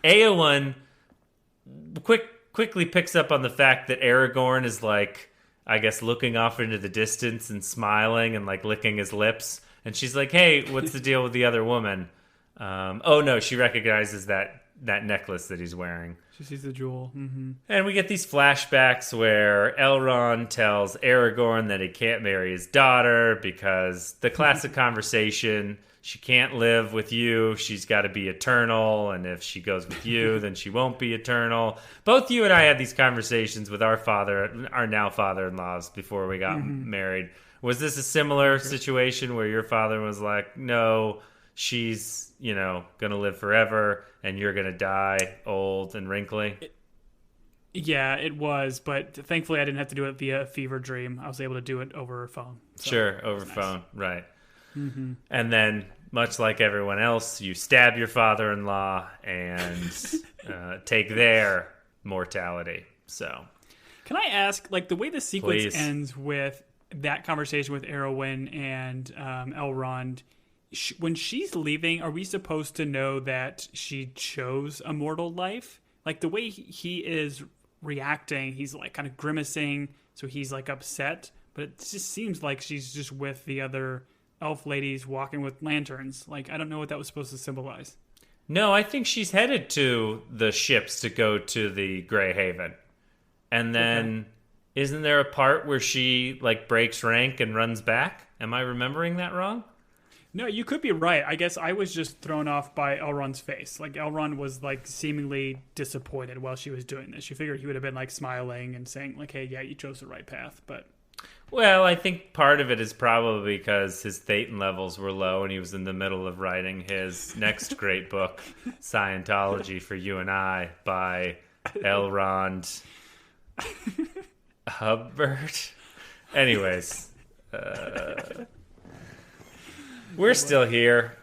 A: Eowyn quickly picks up on the fact that Aragorn is like, I guess, looking off into the distance and smiling and like licking his lips. And she's like, hey, what's the deal with the other woman? Oh no, she recognizes that necklace that he's wearing.
B: She sees the jewel. Mm-hmm.
A: And we get these flashbacks where Elrond tells Aragorn that he can't marry his daughter because the classic conversation, she can't live with you, she's got to be eternal, and if she goes with you, then she won't be eternal. Both you and I had these conversations with our now father-in-laws before we got married. Was this a similar situation where your father was like, no, she's, going to live forever and you're going to die old and wrinkly?
B: Yeah, it was, but thankfully I didn't have to do it via a fever dream. I was able to do it over phone. So
A: sure, over phone, right. Mm-hmm. And then, much like everyone else, you stab your father-in-law and take their mortality. So,
B: can I ask, like, the way the sequence
A: Please.
B: ends with that conversation with Arwen and Elrond, when she's leaving, are we supposed to know that she chose a mortal life? Like, the way he is reacting, he's like kind of grimacing, so he's like upset, but it just seems like she's just with the other elf ladies walking with lanterns. Like, I don't know what that was supposed to symbolize.
A: No, I think she's headed to the ships to go to the Grey Haven. And then, isn't there a part where she, like, breaks rank and runs back? Am I remembering that wrong?
B: No, you could be right. I guess I was just thrown off by Elrond's face. Like, Elrond was, like, seemingly disappointed while she was doing this. You figured he would have been, like, smiling and saying, like, hey, yeah, you chose the right path, but...
A: Well, I think part of it is probably because his Thetan levels were low and he was in the middle of writing his next great book, Scientology for You and I, by Elrond Hubbard. Anyways, we're still here.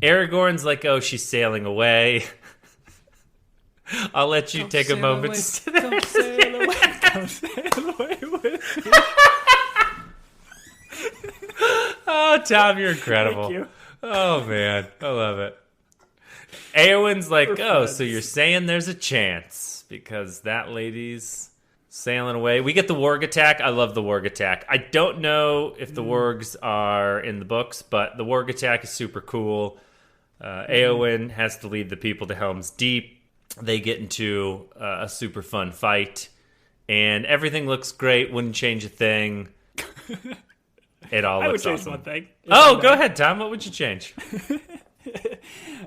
A: Aragorn's like, oh, she's sailing away. I'll let you take a moment to sit there.
B: Come sail away. Come sail away with me.
A: Oh, Tom, you're incredible.
B: Thank you.
A: Oh, man. I love it. Eowyn's like, oh, so you're saying there's a chance because that lady's sailing away. We get the warg attack. I love the warg attack. I don't know if the wargs are in the books, but the warg attack is super cool. Eowyn has to lead the people to Helm's Deep. They get into a super fun fight, and everything looks great. Wouldn't change a thing. It all looks awesome.
B: I would change one thing.
A: Oh, go ahead, Tom. What would you change?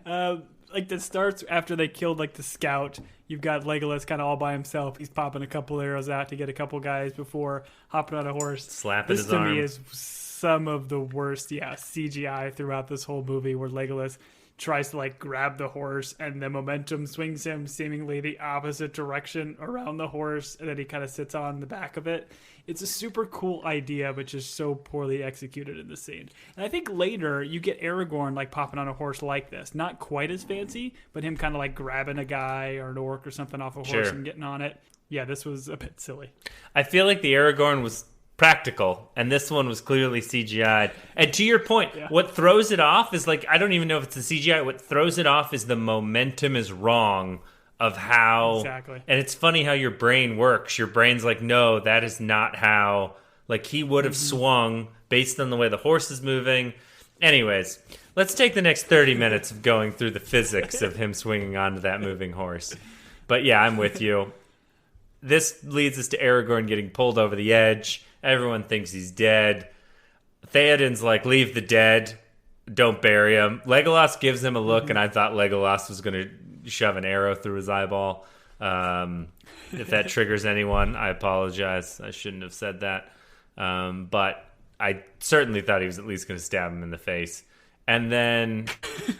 B: Like, that starts after they killed, like, the scout. You've got Legolas kind of all by himself. He's popping a couple arrows out to get a couple guys before hopping on a horse.
A: Slapping his arm.
B: This, to me, is some of the worst, CGI throughout this whole movie, where Legolas tries to, like, grab the horse, and the momentum swings him seemingly the opposite direction around the horse, and then he kind of sits on the back of it. It's a super cool idea, but just so poorly executed in the scene. And I think later you get Aragorn, like, popping on a horse like this. Not quite as fancy, but him kind of, like, grabbing a guy or an orc or something off a horse and getting on it. Yeah, this was a bit silly.
A: I feel like the Aragorn was practical, and this one was clearly CGI'd. And to your point, what throws it off is, like, I don't even know if it's the CGI. What throws it off is the momentum is wrong of how...
B: Exactly.
A: And it's funny how your brain works. Your brain's like, no, that is not how... Like, he would have swung based on the way the horse is moving. Anyways, let's take the next 30 minutes of going through the physics of him swinging onto that moving horse. But yeah, I'm with you. This leads us to Aragorn getting pulled over the edge. Everyone thinks he's dead. Theoden's like, leave the dead. Don't bury him. Legolas gives him a look, and I thought Legolas was going to shove an arrow through his eyeball. If that triggers anyone, I apologize. I shouldn't have said that. But I certainly thought he was at least going to stab him in the face. And then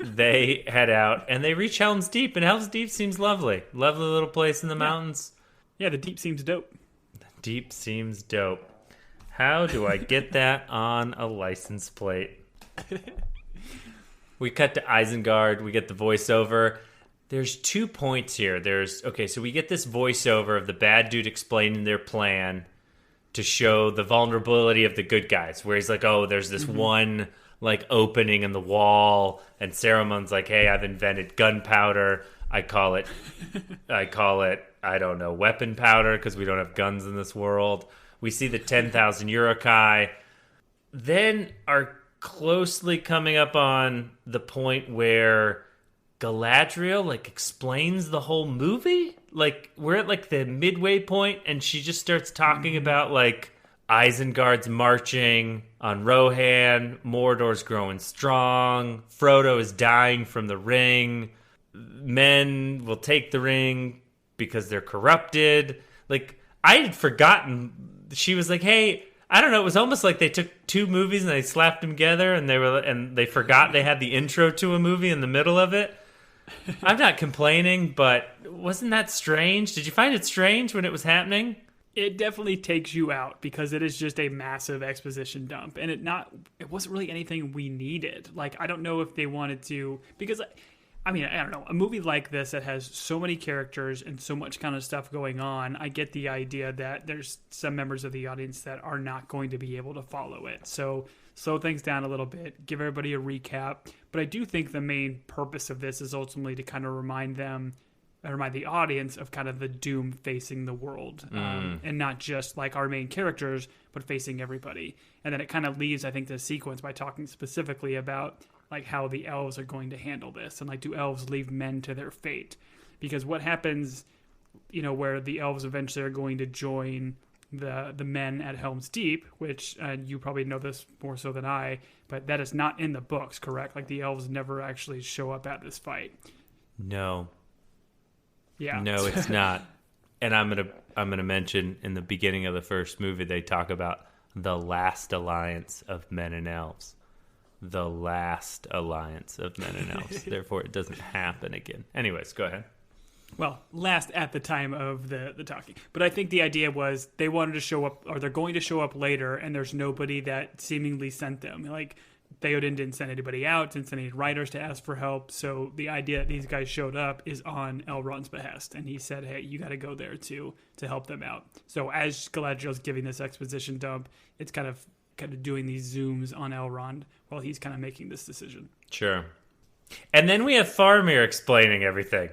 A: they head out, and they reach Helm's Deep, and Helm's Deep seems lovely. Lovely little place in the mountains.
B: Yeah, the Deep seems dope.
A: The Deep seems dope. How do I get that on a license plate? We cut to Isengard. We get the voiceover. There's 2 points here. So we get this voiceover of the bad dude explaining their plan to show the vulnerability of the good guys, where he's like, oh, there's this one like opening in the wall, and Saruman's like, hey, I've invented gunpowder. I call it, I don't know, weapon powder, because we don't have guns in this world. We see the 10,000 Uruk-hai. Then are closely coming up on the point where Galadriel like explains the whole movie. Like we're at like the midway point, and she just starts talking about like Isengard's marching on Rohan, Mordor's growing strong, Frodo is dying from the ring, men will take the ring because they're corrupted. Like I had forgotten. She was like, hey, I don't know, it was almost like they took 2 movies and they slapped them together, and they forgot they had the intro to a movie in the middle of it. I'm not complaining, but wasn't that strange? Did you find it strange when it was happening?
B: It definitely takes you out because it is just a massive exposition dump, and it wasn't really anything we needed. Like, I don't know if they wanted to, because I mean, I don't know, a movie like this that has so many characters and so much kind of stuff going on, I get the idea that there's some members of the audience that are not going to be able to follow it. So slow things down a little bit, give everybody a recap. But I do think the main purpose of this is ultimately to kind of remind the audience of kind of the doom facing the world, and not just like our main characters, but facing everybody. And then it kind of leaves, I think, the sequence by talking specifically about like how the elves are going to handle this, and like, do elves leave men to their fate? Because what happens, where the elves eventually are going to join the men at Helm's Deep, which you probably know this more so than I, but that is not in the books, correct? Like the elves never actually show up at this fight.
A: No.
B: Yeah.
A: No, it's not. And I'm gonna mention in the beginning of the first movie they talk about the last alliance of men and elves. The last alliance of men and elves. Therefore, it doesn't happen again. Anyways, go ahead.
B: Well, last at the time of the talking. But I think the idea was they wanted to show up, or they're going to show up later, and there's nobody that seemingly sent them. Like, Theoden didn't send anybody out, didn't send any writers to ask for help. So the idea that these guys showed up is on Elrond's behest. And he said, hey, you got to go there to help them out. So as Galadriel's giving this exposition dump, it's kind of doing these zooms on Elrond while he's kind of making this decision.
A: Sure. And then we have Faramir explaining everything.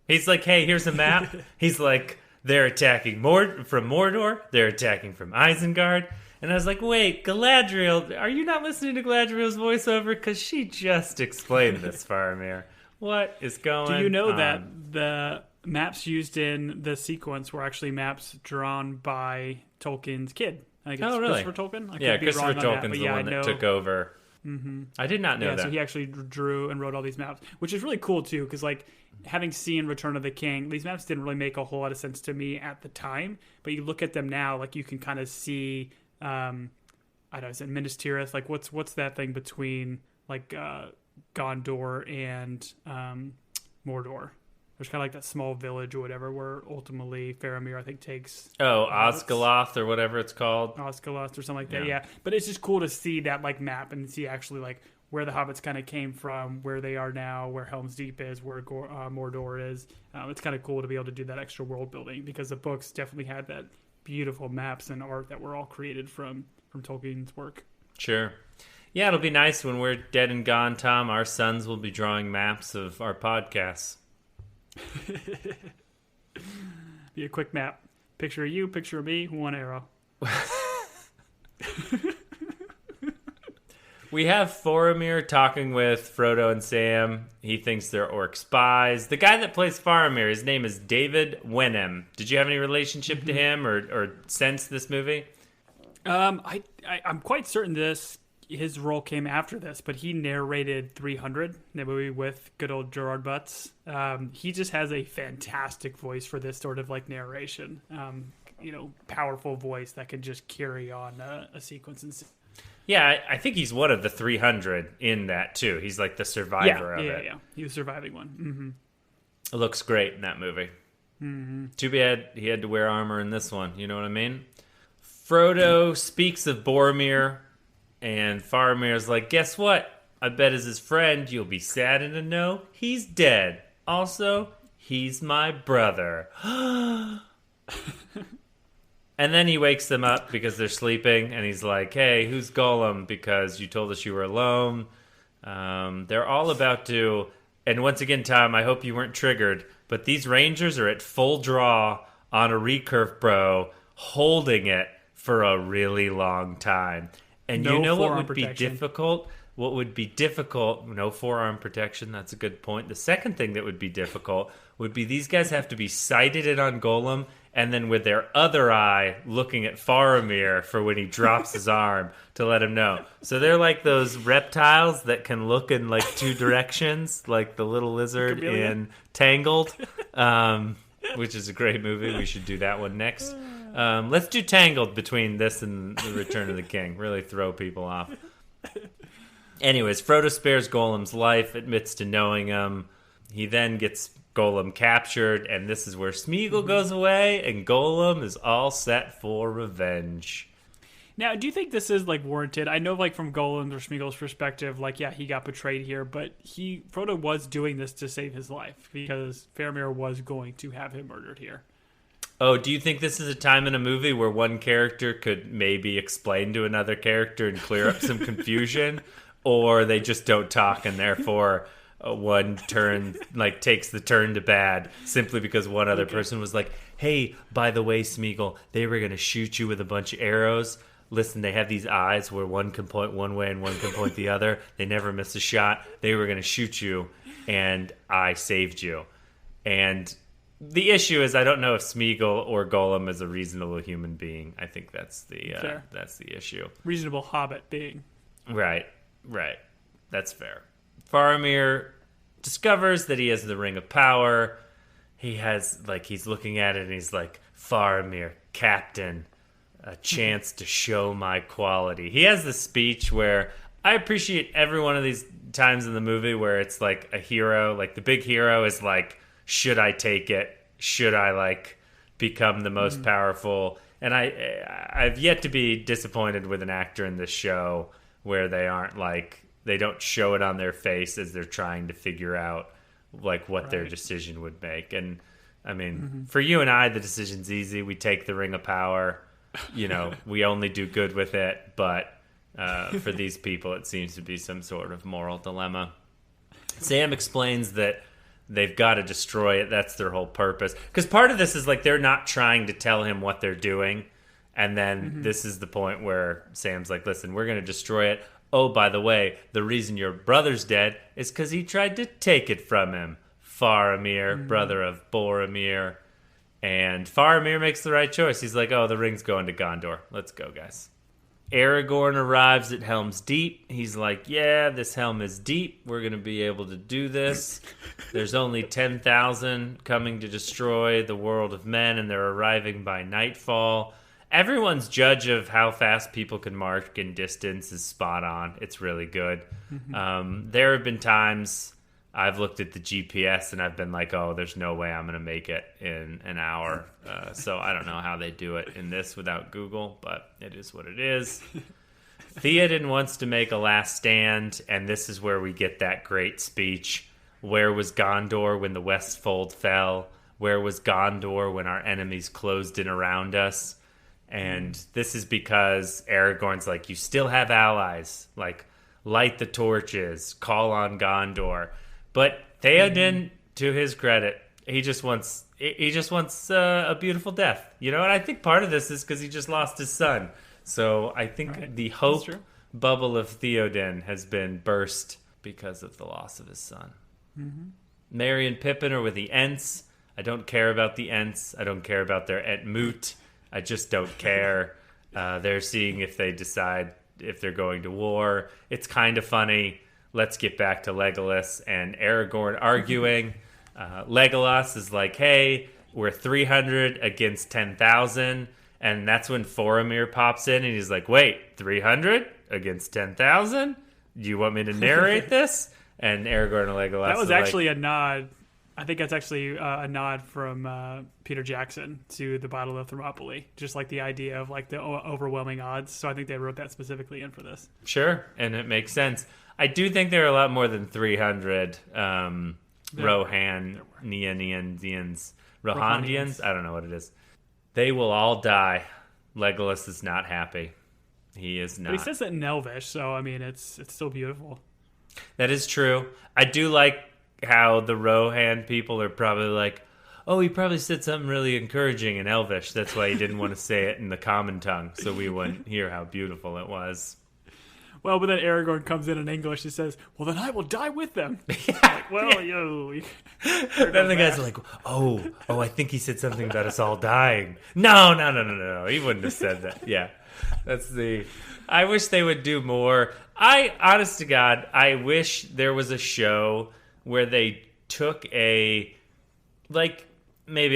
A: He's like, hey, here's a map. He's like, they're attacking from Mordor. They're attacking from Isengard. And I was like, wait, Galadriel, are you not listening to Galadriel's voiceover? Because she just explained this, Faramir. What is going on?
B: Do you know that the maps used in the sequence were actually maps drawn by Tolkien's kid? I think it's Christopher Tolkien?
A: Christopher Tolkien's the one that took over.
B: Mm-hmm.
A: I did not know that.
B: So he actually drew and wrote all these maps, which is really cool too, because like having seen Return of the King, these maps didn't really make a whole lot of sense to me at the time, but you look at them now, like you can kind of see, I don't know, is it Minas Tirith? Like what's that thing between like Gondor and Mordor? There's kind of like that small village or whatever where ultimately Faramir, I think, takes...
A: Oh, Osgiliath or whatever it's called.
B: Osgiliath or something like that, yeah. But it's just cool to see that like map and see actually like where the hobbits kind of came from, where they are now, where Helm's Deep is, where Mordor is. It's kind of cool to be able to do that extra world building because the books definitely had that beautiful maps and art that were all created from Tolkien's work.
A: Sure. Yeah, it'll be nice when we're dead and gone, Tom. Our sons will be drawing maps of our podcasts.
B: Be a quick map. Picture of you, picture of me, one arrow.
A: We have Faramir talking with Frodo and Sam. He thinks they're orc spies. The guy that plays Faramir, his name is David Wenham. Did you have any relationship to him or sense this movie?
B: I'm quite certain his role came after this, but he narrated 300, the movie with good old Gerard Butts. He just has a fantastic voice for this sort of like narration. Powerful voice that can just carry on a sequence.
A: Yeah, I think he's one of the 300 in that too. He's like the survivor of it.
B: Yeah, he was surviving one. Mm-hmm.
A: It looks great in that movie.
B: Mm-hmm.
A: Too bad he had to wear armor in this one. You know what I mean? Frodo speaks of Boromir. And Faramir's like, guess what? I bet as his friend, you'll be saddened to know he's dead. Also, he's my brother. And then he wakes them up because they're sleeping, and he's like, hey, who's Gollum? Because you told us you were alone. They're all about to... And once again, Tom, I hope you weren't triggered, but these Rangers are at full draw on a recurve bro, holding it for a really long time. And
B: No
A: you know what
B: forearm
A: would be
B: protection.
A: difficult? What would be difficult, no forearm protection, that's a good point. The second thing that would be difficult would be these guys have to be sighted in on Golem and then with their other eye looking at Faramir for when he drops his arm to let him know. So they're like those reptiles that can look in like two directions, like the little lizard
B: Chameleon.
A: in Tangled, which is a great movie. We should do that one next. Let's do Tangled between this and The Return of the King. Really throw people off. Anyways, Frodo spares Golem's life, admits to knowing him. He then gets Golem captured, and this is where Smeagol goes away, and Golem is all set for revenge.
B: Now, do you think this is like warranted? I know, like from Golem's or Smeagol's perspective, like yeah, he got betrayed here, but Frodo was doing this to save his life because Faramir was going to have him murdered here.
A: Oh, do you think this is a time in a movie where one character could maybe explain to another character and clear up some confusion? Or they just don't talk and therefore one turn, like, takes the turn to bad simply because one other person was like, hey, by the way, Smeagol, they were going to shoot you with a bunch of arrows. Listen, they have these eyes where one can point one way and one can point the other. They never miss a shot. They were going to shoot you, and I saved you. And the issue is I don't know if Smeagol or Golem is a reasonable human being. I think that's the issue.
B: Reasonable hobbit being.
A: Right. That's fair. Faramir discovers that he has the Ring of Power. He has, like, he's looking at it and he's like, Faramir, Captain, a chance to show my quality. He has this speech where I appreciate every one of these times in the movie where it's like a hero, like the big hero is like, should I take it? Should I, like, become the most powerful? And I've yet to be disappointed with an actor in this show where they aren't like, they don't show it on their face as they're trying to figure out like what their decision would make. And I mean, for you and I, the decision's easy. We take the Ring of Power, you know, we only do good with it. But for these people, it seems to be some sort of moral dilemma. Sam explains that they've got to destroy it. That's their whole purpose. Because part of this is like they're not trying to tell him what they're doing. And then this is the point where Sam's like, listen, we're going to destroy it. Oh, by the way, the reason your brother's dead is because he tried to take it from him. Faramir, brother of Boromir. And Faramir makes the right choice. He's like, oh, the ring's going to Gondor. Let's go, guys. Aragorn arrives at Helm's Deep. He's like, yeah, this helm is deep. We're going to be able to do this. There's only 10,000 coming to destroy the world of men, and they're arriving by nightfall. Everyone's judge of how fast people can march in distance is spot on. It's really good. There have been times I've looked at the GPS and I've been like, oh, there's no way I'm going to make it in an hour. So I don't know how they do it in this without Google, but it is what it is. Theoden wants to make a last stand, and this is where we get that great speech. Where was Gondor when the Westfold fell? Where was Gondor when our enemies closed in around us? And this is because Aragorn's like, you still have allies. Like, light the torches, call on Gondor. But Theoden, to his credit, he just wants a beautiful death. You know, and I think part of this is because he just lost his son. So I think the hope bubble of Theoden has been burst because of the loss of his son. Merry and Pippin are with the Ents. I don't care about the Ents. I don't care about their Entmoot. I just don't care. They're seeing if they decide if they're going to war. It's kind of funny. Let's get back to Legolas and Aragorn arguing. Legolas is like, hey, we're 300 against 10,000. And that's when Faramir pops in and he's like, wait, 300 against 10,000? Do you want me to narrate this? And Aragorn and Legolas
B: That was
A: are
B: actually
A: like,
B: a nod. I think that's actually a nod from Peter Jackson to the Battle of Thermopylae. Just like the idea of like the overwhelming odds. So I think they wrote that specifically in for this.
A: Sure, and it makes sense. I do think there are a lot more than 300. Rohandians. Rohandians? I don't know what it is. They will all die. Legolas is not happy. He is not.
B: But he says that in Elvish, so I mean, it's still beautiful.
A: That is true. I do like how the Rohan people are probably like, oh, he probably said something really encouraging in Elvish. That's why he didn't want to say it in the common tongue, so we wouldn't hear how beautiful it was.
B: Well, but then Aragorn comes in English and says, well, then I will die with them. Like, well, then
A: the guys are like, oh, I think he said something about us all dying. No. He wouldn't have said that. Yeah. I wish they would do more. Honest to God, I wish there was a show where they took maybe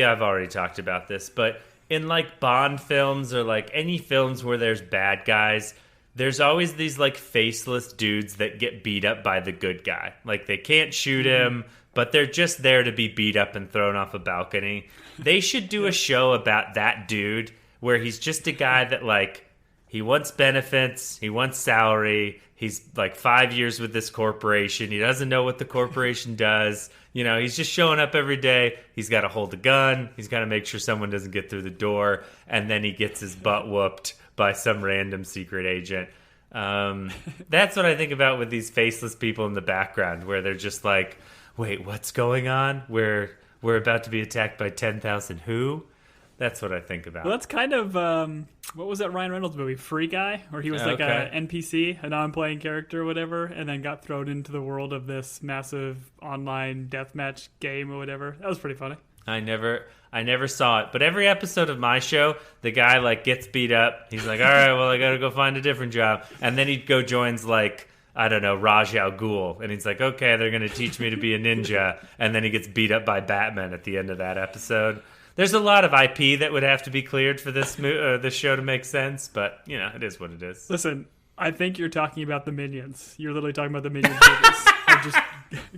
A: I've already talked about this, but in like Bond films or like any films where there's bad guys, there's always these like faceless dudes that get beat up by the good guy. Like they can't shoot him, but they're just there to be beat up and thrown off a balcony. They should do a show about that dude where he's just a guy that like, he wants benefits, he wants salary, he's like 5 years with this corporation, he doesn't know what the corporation does, he's just showing up every day, he's got to hold a gun, he's got to make sure someone doesn't get through the door, and then he gets his butt whooped by some random secret agent. That's what I think about with these faceless people in the background, where they're just like, wait, what's going on? We're about to be attacked by 10,000 who? That's what I think about.
B: Well, that's kind of, what was that Ryan Reynolds movie, Free Guy? Where he was like an NPC, a non-playing character or whatever, and then got thrown into the world of this massive online deathmatch game or whatever. That was pretty funny.
A: I never saw it. But every episode of my show, the guy like gets beat up. He's like, all right, well, I got to go find a different job. And then he joins like, I don't know, Raj Al Ghul. And he's like, okay, they're going to teach me to be a ninja. And then he gets beat up by Batman at the end of that episode. There's a lot of IP that would have to be cleared for this show to make sense, but, it is what it is.
B: Listen, I think you're talking about the Minions. You're literally talking about the Minions movies. They're just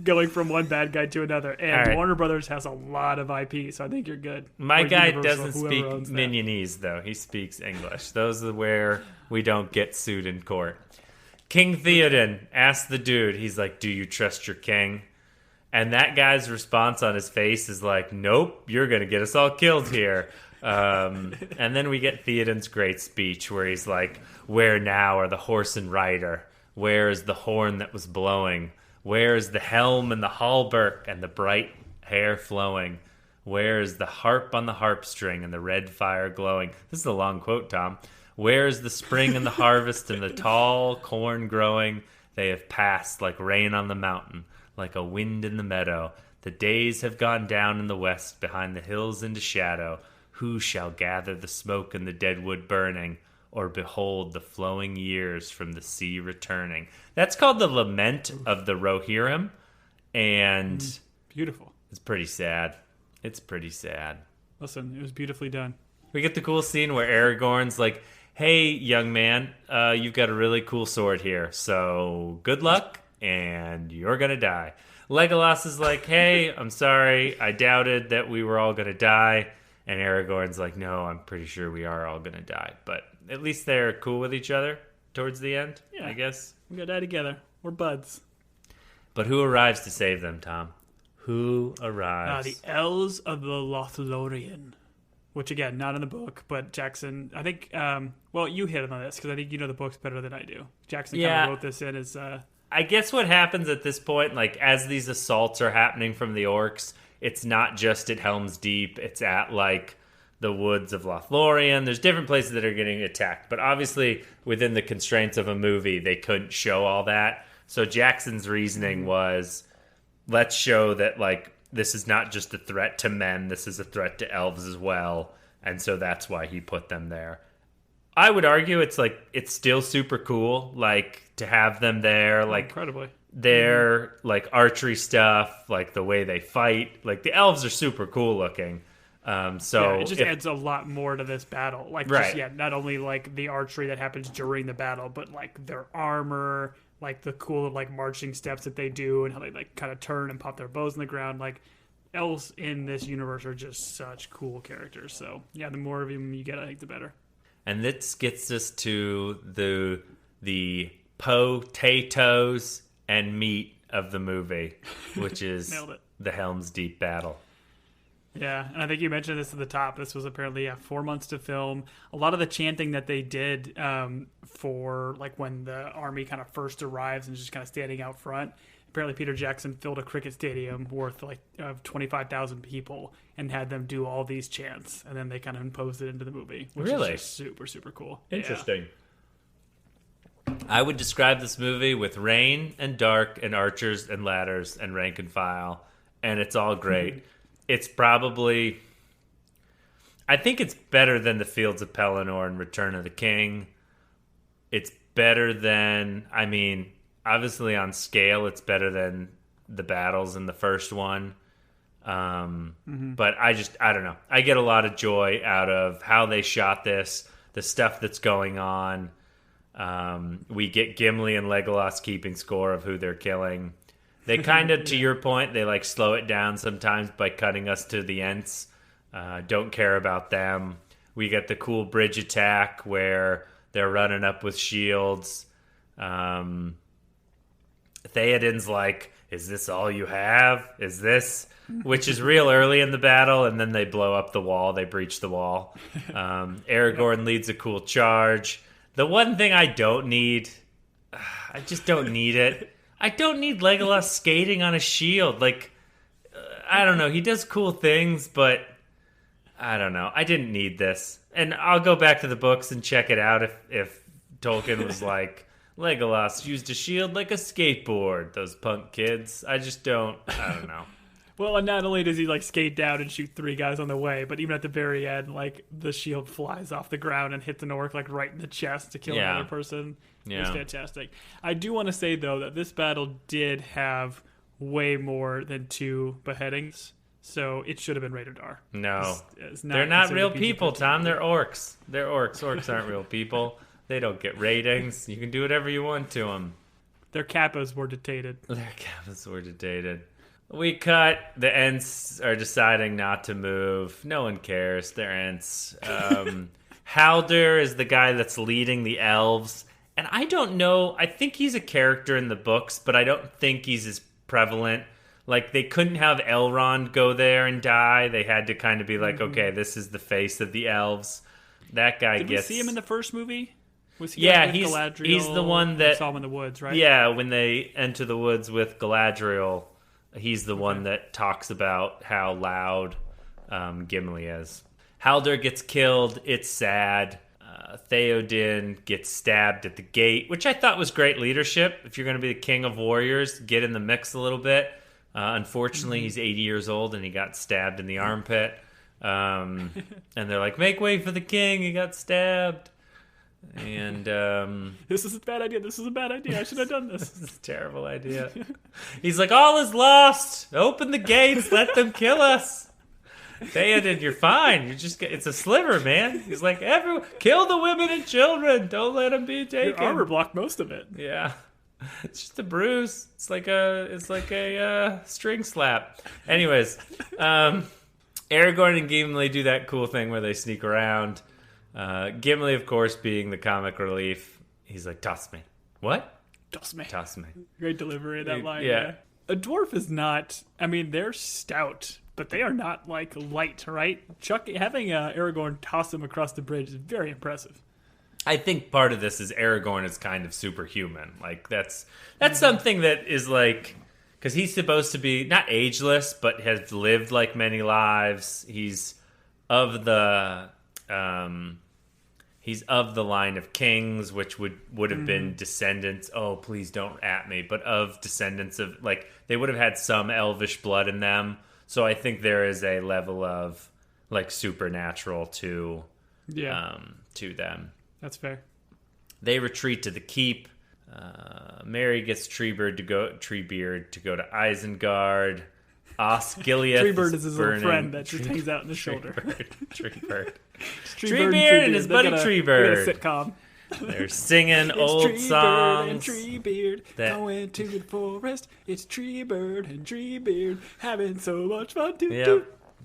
B: going from one bad guy to another. And Warner Brothers has a lot of IP, so I think you're good.
A: My guy doesn't speak Minionese, though. He speaks English. Those are where we don't get sued in court. King Theoden asked the dude, he's like, do you trust your king? And that guy's response on his face is like, nope, you're going to get us all killed here. And then we get Theoden's great speech where he's like, where now are the horse and rider? Where is the horn that was blowing? Where is the helm and the hauberk and the bright hair flowing? Where is the harp on the harp string and the red fire glowing? This is a long quote, Tom. Where is the spring and the harvest and the tall corn growing? They have passed like rain on the mountain, like a wind in the meadow. The days have gone down in the west, behind the hills into shadow. Who shall gather the smoke and the dead wood burning, or behold the flowing years from the sea returning? That's called the Lament of the Rohirrim, and
B: beautiful.
A: It's pretty sad. It's pretty sad.
B: Listen, it was beautifully done.
A: We get the cool scene where Aragorn's like, hey, young man, you've got a really cool sword here, so good luck. And you're going to die. Legolas is like, hey, I'm sorry. I doubted that we were all going to die. And Aragorn's like, no, I'm pretty sure we are all going to die. But at least they're cool with each other towards the end, I guess.
B: We're going to die together. We're buds.
A: But who arrives to save them, Tom? Who arrives?
B: The Elves of the Lothlorien. Which, again, not in the book, but Jackson, I think, you hit on this, because I think you know the books better than I do. Jackson kind of wrote this in as...
A: I guess what happens at this point, like, as these assaults are happening from the orcs, it's not just at Helm's Deep, it's at, like, the woods of Lothlorien. There's different places that are getting attacked, but obviously, within the constraints of a movie, they couldn't show all that. So Jackson's reasoning was, let's show that, like, this is not just a threat to men, this is a threat to elves as well, and so that's why he put them there. I would argue it's still super cool, like, to have them there, like,
B: incredibly.
A: Their, like, archery stuff, like, the way they fight, like, the elves are super cool looking. So
B: it just adds a lot more to this battle. Like,
A: right.
B: Not only, like, the archery that happens during the battle, but, like, their armor, like, the cool, like, marching steps that they do and how they, like, kind of turn and pop their bows in the ground. Like, elves in this universe are just such cool characters. So, yeah, the more of them you get, I think, the better.
A: And this gets us to the potatoes and meat of the movie, which is the Helm's Deep battle.
B: Yeah, and I think you mentioned this at the top. This was apparently 4 months to film. A lot of the chanting that they did for like when the army kind of first arrives and just kind of standing out front. Apparently, Peter Jackson filled a cricket stadium worth like of 25,000 people and had them do all these chants, and then they kind of imposed it into the movie, which
A: Really?
B: is just super, super cool.
A: Interesting. I would describe this movie with rain and dark and archers and ladders and rank and file, and it's all great. It's probably... I think it's better than The Fields of Pelennor and Return of the King. It's better than... I mean, obviously on scale, it's better than the battles in the first one. But I don't know. I get a lot of joy out of how they shot this, the stuff that's going on. We get Gimli and Legolas keeping score of who they're killing. They kind of, to your point, they like slow it down sometimes by cutting us to the Ents. Don't care about them. We get the cool bridge attack where they're running up with shields. Theoden's like, is this all you have? Is this? Which is real early in the battle, and then they blow up the wall. They breach the wall. Aragorn leads a cool charge. The one thing I don't need, I just don't need it. I don't need Legolas skating on a shield. Like, I don't know. He does cool things, but I don't know. I didn't need this. And I'll go back to the books and check it out if Tolkien was like, Legolas used a shield like a skateboard. Those punk kids. I don't know.
B: Well, and not only does he like skate down and shoot 3 guys on the way, but even at the very end, like the shield flies off the ground and hits an orc like right in the chest to kill another person. Yeah. It's fantastic. I do want to say though that this battle did have way more than 2 beheadings, so it should have been rated R.
A: No, they're not real people, Tom. They're orcs. They're orcs. Orcs aren't real people. They don't get ratings. You can do whatever you want to them.
B: Their kappas were dictated.
A: We cut. The Ents are deciding not to move. No one cares. They're Ents. Haldir is the guy that's leading the elves. And I don't know. I think he's a character in the books, but I don't think he's as prevalent. Like, they couldn't have Elrond go there and die. They had to kind of be like, okay, this is the face of the elves. That guy
B: Did
A: gets...
B: we see him in the first movie? Was he
A: yeah,
B: with Galadriel?
A: He's the one that...
B: saw him in the woods, right?
A: Yeah, when they enter the woods with Galadriel... He's the one that talks about how loud Gimli is. Haldir gets killed. It's sad. Theoden gets stabbed at the gate, which I thought was great leadership. If you're going to be the king of warriors, get in the mix a little bit. Unfortunately, he's 80 years old and he got stabbed in the armpit. And they're like, make way for the king. He got stabbed. And
B: this is a bad idea. I should have done this.
A: This is a terrible idea. He's like, all is lost. Open the gates. Let them kill us. Theoden, you're fine. It's a sliver, man. He's like, kill the women and children. Don't let them be taken.
B: Your armor blocked most of it.
A: Yeah, it's just a bruise. It's like a string slap. Anyways, Aragorn and Gimli do that cool thing where they sneak around. Gimli, of course, being the comic relief, he's like, toss me. What?
B: Toss me.
A: Great
B: delivery of that line.
A: Yeah.
B: A dwarf is not, I mean, they're stout, but they are not like light, right? Having Aragorn toss him across the bridge is very impressive.
A: I think part of this is Aragorn is kind of superhuman. Like, that's something that is like, because he's supposed to be not ageless, but has lived like many lives. He's of the line of kings, which would have been descendants. Oh, please don't at me, but of descendants of, like, they would have had some elvish blood in them. So I think there is a level of like supernatural to them.
B: That's fair.
A: They retreat to the keep. Merry gets Treebeard to go to Isengard. Osgiliath
B: Treebeard is his little friend that just hangs out in the shoulder.
A: Treebeard
B: and
A: his buddy Treebeard.
B: A sitcom.
A: They're singing old
B: Treebeard
A: songs.
B: And Treebeard going to the forest. It's Treebeard and Treebeard having so much fun.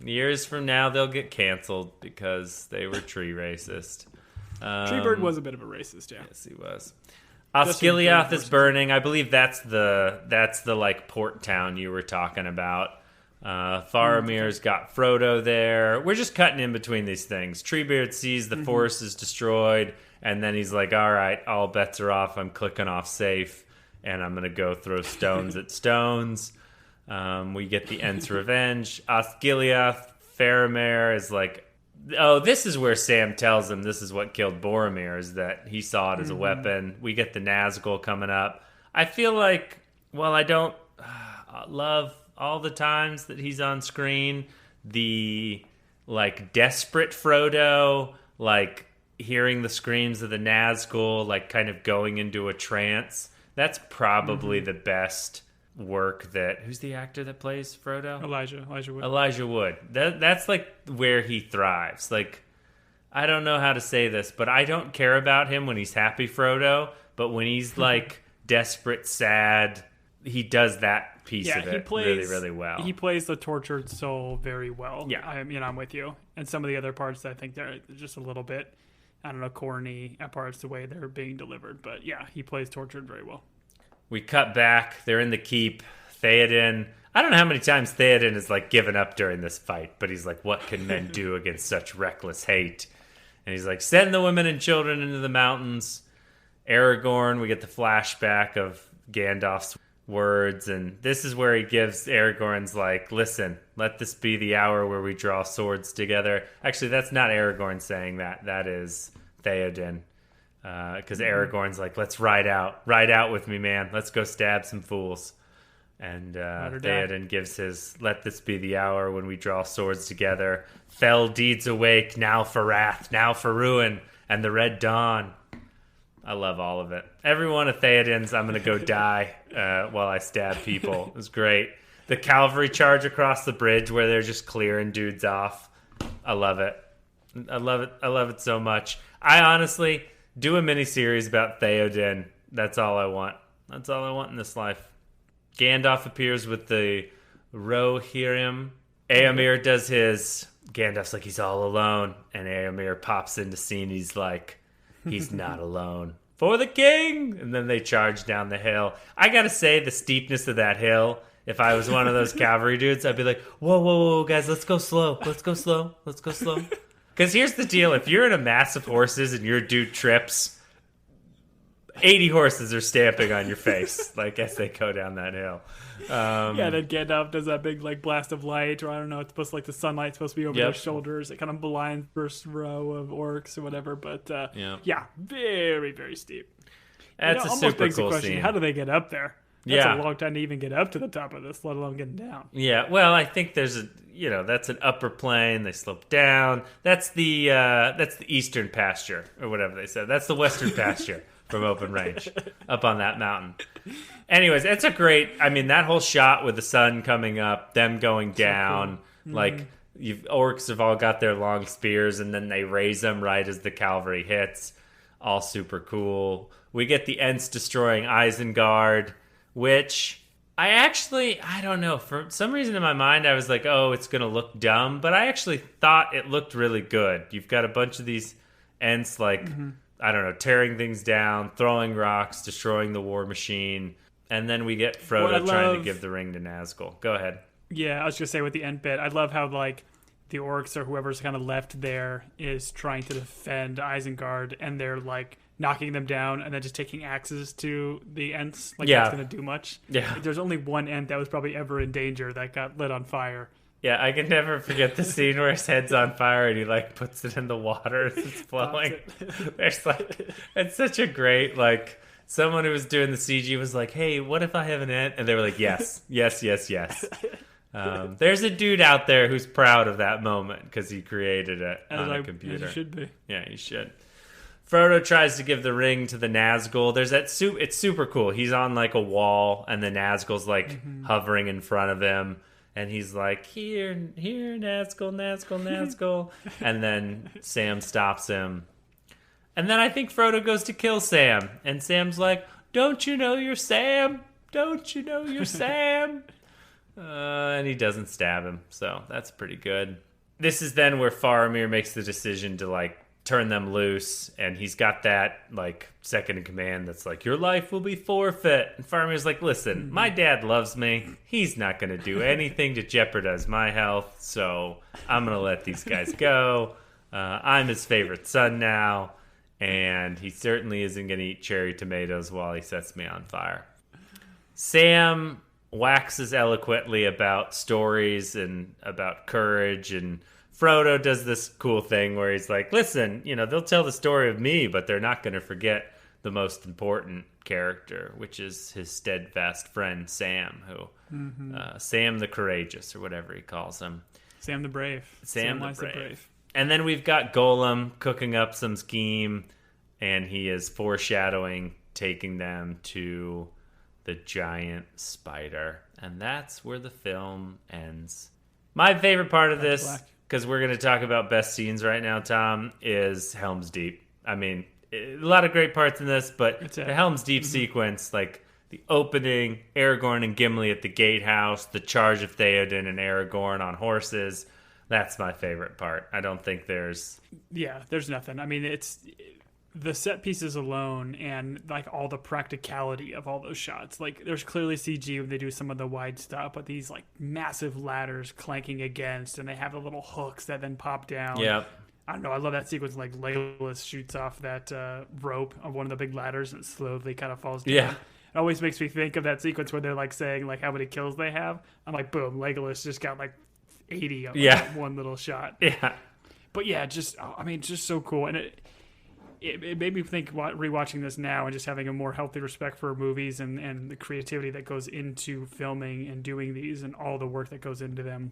A: Years from now, they'll get canceled because they were tree racist.
B: Treebeard was a bit of a racist, yeah.
A: Yes, he was. Osgiliath is burning. I believe that's the like port town you were talking about. Faramir's got Frodo there. We're just cutting in between these things. Treebeard sees the forest is destroyed, and then he's like, all right, all bets are off. I'm clicking off safe, and I'm going to go throw stones at stones. We get the Ents' revenge. Osgiliath, Faramir is like, oh, this is where Sam tells him this is what killed Boromir, is that he saw it as a weapon. We get the Nazgul coming up. I feel like, well, I don't love all the times that he's on screen, the like desperate Frodo, like hearing the screams of the Nazgul, like kind of going into a trance. That's probably the best work that, who's the actor that plays Frodo?
B: Elijah Wood.
A: Elijah Wood. That's like where he thrives. Like, I don't know how to say this, but I don't care about him when he's happy Frodo, but when he's like desperate, sad, he does that piece of it really, really well.
B: He plays the tortured soul very well.
A: Yeah.
B: I'm with you. And some of the other parts, I think they're just a little bit, I don't know, corny at parts the way they're being delivered. But yeah, he plays tortured very well.
A: We cut back. They're in the keep. Theoden. I don't know how many times Theoden is like given up during this fight, but he's like, what can men do against such reckless hate? And he's like, send the women and children into the mountains. Aragorn, we get the flashback of Gandalf's words, and this is where he gives Aragorn's like, listen, let this be the hour where we draw swords together. Actually, that's not Aragorn saying that. That is Theoden. Because Aragorn's like, let's ride out with me, man. Let's go stab some fools. And Theoden gives his, let this be the hour when we draw swords together. Fell deeds awake, now for wrath, now for ruin, and the red dawn. I love all of it. Every one of Theoden's, I'm going to go die while I stab people. It was great. The cavalry charge across the bridge where they're just clearing dudes off. I love it. I love it so much. I honestly do a miniseries about Theoden. That's all I want. That's all I want in this life. Gandalf appears with the Rohirrim. Éomer does his. Gandalf's like, he's all alone. And Éomer pops into scene. He's like, he's not alone. For the king! And then they charge down the hill. I gotta say, the steepness of that hill, if I was one of those cavalry dudes, I'd be like, whoa, guys, let's go slow. Because here's the deal. If you're in a mass of horses and your dude trips, 80 horses are stamping on your face, like, as they go down that hill.
B: Then Gandalf does that big, like, blast of light, or I don't know, it's supposed to, like, the sunlight's supposed to be over their shoulders. It kind of blinds the first row of orcs or whatever, but, very, very steep.
A: That's a super cool scene.
B: How do they get up there? That's a long time to even get up to the top of this, let alone getting down.
A: Yeah, well, I think there's that's an upper plane. They slope down. That's the eastern pasture, or whatever they said. That's the western pasture from Open Range, up on that mountain. Anyways, it's a great, I mean, that whole shot with the sun coming up, them going down, so cool. Like, orcs have all got their long spears, and then they raise them right as the cavalry hits. All super cool. We get the Ents destroying Isengard, which I don't know. For some reason in my mind, I was like, oh, it's going to look dumb. But I actually thought it looked really good. You've got a bunch of these Ents, like, I don't know, tearing things down, throwing rocks, destroying the war machine. And then we get Frodo trying to give the ring to Nazgul. Go ahead. Yeah,
B: I was going to say with the Ent bit, I love how, like, the orcs or whoever's kind of left there is trying to defend Isengard, and they're, like, knocking them down and then just taking axes to the Ents. Like, that's going to do much. Yeah. Like, there's only one Ent that was probably ever in danger that got lit on fire.
A: Yeah, I can never forget the scene where his head's on fire and he, like, puts it in the water as it's flowing. There's, like, it's such a great, like, someone who was doing the CG was like, hey, what if I have an Ent? And they were like, yes. There's a dude out there who's proud of that moment because he created it on a computer.
B: As he should be.
A: Yeah, he should. Frodo tries to give the ring to the Nazgul. There's that it's super cool. He's on like a wall, and the Nazgul's like hovering in front of him, and he's like, "Here, Nazgul," and then Sam stops him, and then I think Frodo goes to kill Sam, and Sam's like, "Don't you know you're Sam? Don't you know you're Sam?" And he doesn't stab him, so that's pretty good. This is then where Faramir makes the decision to like turn them loose, and he's got that like second in command that's like, your life will be forfeit. And Faramir's like, listen, my dad loves me. He's not going to do anything to jeopardize my health, so I'm going to let these guys go. I'm his favorite son now, and he certainly isn't going to eat cherry tomatoes while he sets me on fire. Sam waxes eloquently about stories and about courage, and Frodo does this cool thing where he's like, listen, they'll tell the story of me, but they're not going to forget the most important character, which is his steadfast friend, Sam, who, Sam the Courageous, or whatever he calls him.
B: Sam the Brave.
A: Sam the Brave. And then we've got Golem cooking up some scheme, and he is foreshadowing taking them to the giant spider. And that's where the film ends. My favorite part of this, because we're going to talk about best scenes right now, Tom, is Helm's Deep. I mean, a lot of great parts in this, but the Helm's Deep sequence, like the opening, Aragorn and Gimli at the gatehouse, the charge of Theoden and Aragorn on horses, that's my favorite part. I don't think there's...
B: Yeah, there's nothing. I mean, it's... The set pieces alone and like all the practicality of all those shots, like there's clearly CG when they do some of the wide stuff, but these like massive ladders clanking against, and they have the little hooks that then pop down.
A: Yeah,
B: I don't know, I love that sequence. Like Legolas shoots off that rope of one of the big ladders and it slowly kind of falls down.
A: Yeah,
B: it always makes me think of that sequence where they're like saying like how many kills they have. I'm like, boom, Legolas just got like 80 of that one little shot.
A: Yeah,
B: but yeah, just so cool. And it made me think rewatching this now and just having a more healthy respect for movies and the creativity that goes into filming and doing these and all the work that goes into them.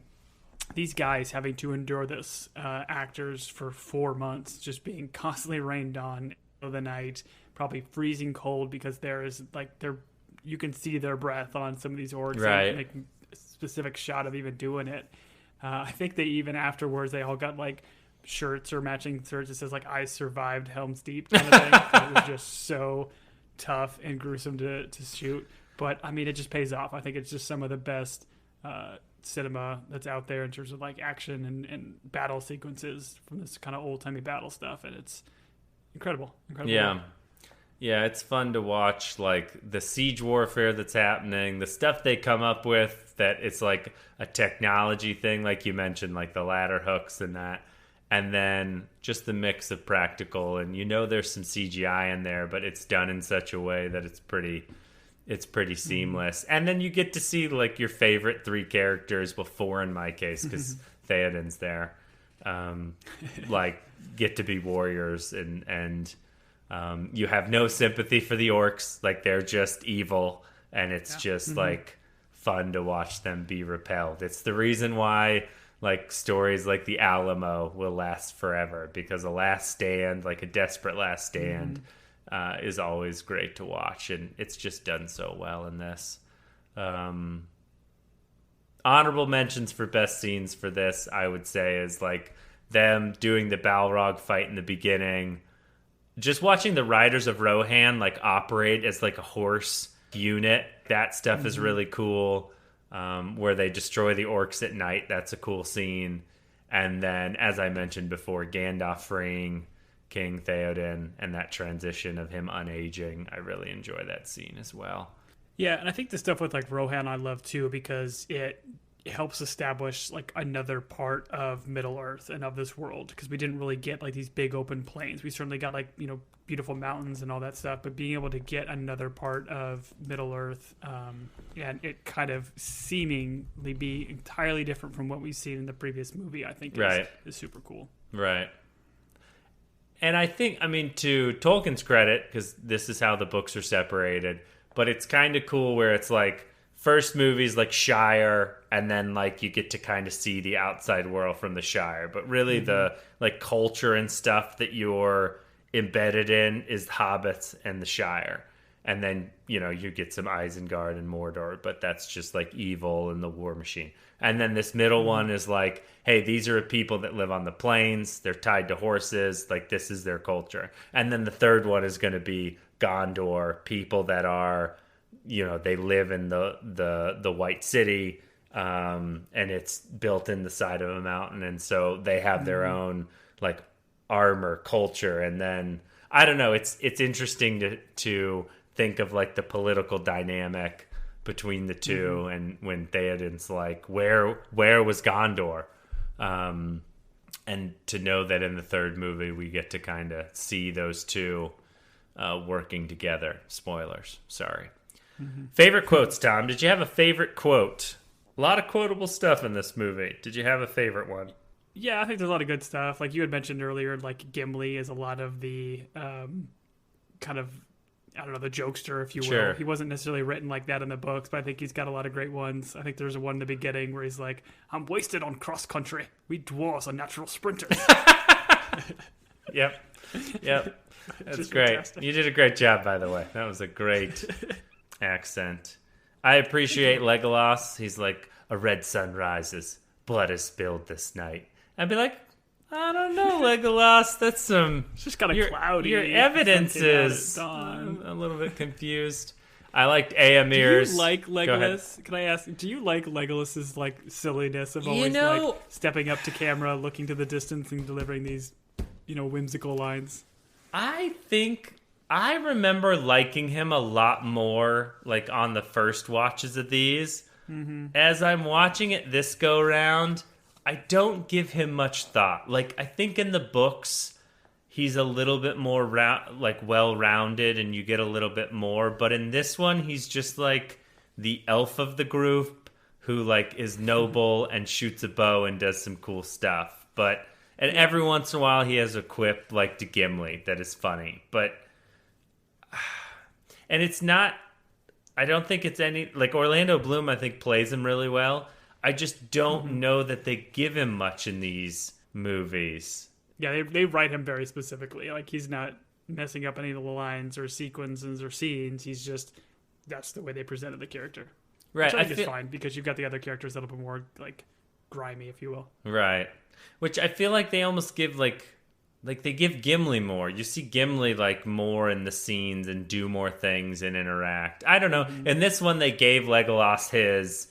B: These guys having to endure this, actors for 4 months, just being constantly rained on of the night, probably freezing cold because there is like you can see their breath on some of these orcs.
A: Right.
B: Making a specific shot of even doing it. I think they even afterwards they all got like shirts or matching shirts that says like I survived Helm's Deep kind of thing. It was just so tough and gruesome to shoot, but I mean it just pays off. I think it's just some of the best cinema that's out there in terms of like action and battle sequences from this kind of old-timey battle stuff, and it's incredible.
A: Yeah, it's fun to watch like the siege warfare that's happening, the stuff they come up with that it's like a technology thing like you mentioned, like the ladder hooks and that. And then just the mix of practical, and there's some CGI in there, but it's done in such a way that it's pretty seamless. And then you get to see like your favorite 3 characters, well 4 in my case, because Theoden's there. Like get to be warriors, and you have no sympathy for the orcs, like they're just evil, and it's just like fun to watch them be repelled. It's the reason why. Like stories like the Alamo will last forever, because a last stand, like a desperate last stand, is always great to watch, and it's just done so well in this. Honorable mentions for best scenes for this, I would say, is like them doing the Balrog fight in the beginning, just watching the Riders of Rohan like operate as like a horse unit. That stuff is really cool. Where they destroy the orcs at night. That's a cool scene. And then, as I mentioned before, Gandalf freeing King Theoden and that transition of him unaging. I really enjoy that scene as well.
B: Yeah, and I think the stuff with like Rohan I love too, because it helps establish like another part of Middle Earth and of this world, because we didn't really get like these big open plains. We certainly got like, beautiful mountains and all that stuff, but being able to get another part of Middle Earth, and it kind of seemingly be entirely different from what we've seen in the previous movie, I think is super cool.
A: Right. And I think, to Tolkien's credit, because this is how the books are separated, but it's kind of cool where it's like, first movie's like Shire, and then like you get to kind of see the outside world from the Shire, but really the like culture and stuff that you're embedded in is hobbits and the Shire. And then, you get some Isengard and Mordor, but that's just like evil and the war machine. And then this middle one is like, hey, these are people that live on the plains. They're tied to horses. Like, this is their culture. And then the third one is going to be Gondor, people that are, they live in the White City, and it's built in the side of a mountain. And so they have their own, like, armor culture, and then I don't know. It's interesting to think of like the political dynamic between the two, and when Theoden's like, where was Gondor? And to know that in the third movie we get to kind of see those two working together. Spoilers, sorry. Favorite quotes, Tom? Did you have a favorite quote? A lot of quotable stuff in this movie. Did you have a favorite one?
B: Yeah, I think there's a lot of good stuff. Like you had mentioned earlier, like Gimli is a lot of the kind of, I don't know, the jokester, if you will.
A: Sure.
B: He wasn't necessarily written like that in the books, but I think he's got a lot of great ones. I think there's one in the beginning where he's like, I'm wasted on cross country. We dwarves are natural sprinters.
A: Yep. That's great.
B: Fantastic.
A: You did a great job, by the way. That was a great accent. I appreciate Legolas. He's like, a red sun rises. Blood is spilled this night. I'd be like, I don't know, Legolas. That's some...
B: It's just kind of cloudy.
A: Your evidence is... I'm a little bit confused. I liked Éomer's...
B: Do you like Legolas? Can I ask, do you like Legolas's like silliness of always like stepping up to camera, looking to the distance, and delivering these, whimsical lines?
A: I think I remember liking him a lot more like on the first watches of these. As I'm watching it this go round, I don't give him much thought. Like, I think in the books, he's a little bit more well-rounded, and you get a little bit more. But in this one, he's just like the elf of the group who like is noble and shoots a bow and does some cool stuff. And every once in a while, he has a quip like to Gimli that is funny. And it's not... I don't think it's any... Like, Orlando Bloom, I think, plays him really well. I just don't know that they give him much in these movies.
B: Yeah, they write him very specifically. Like, he's not messing up any of the lines or sequences or scenes. He's just... That's the way they presented the character.
A: Right.
B: Which I think is fine, because you've got the other characters that'll be more, like, grimy, if you will.
A: Right. Which I feel like they almost give, like they give Gimli more. You see Gimli, like, more in the scenes and do more things and interact. I don't know. In this one, they gave Legolas his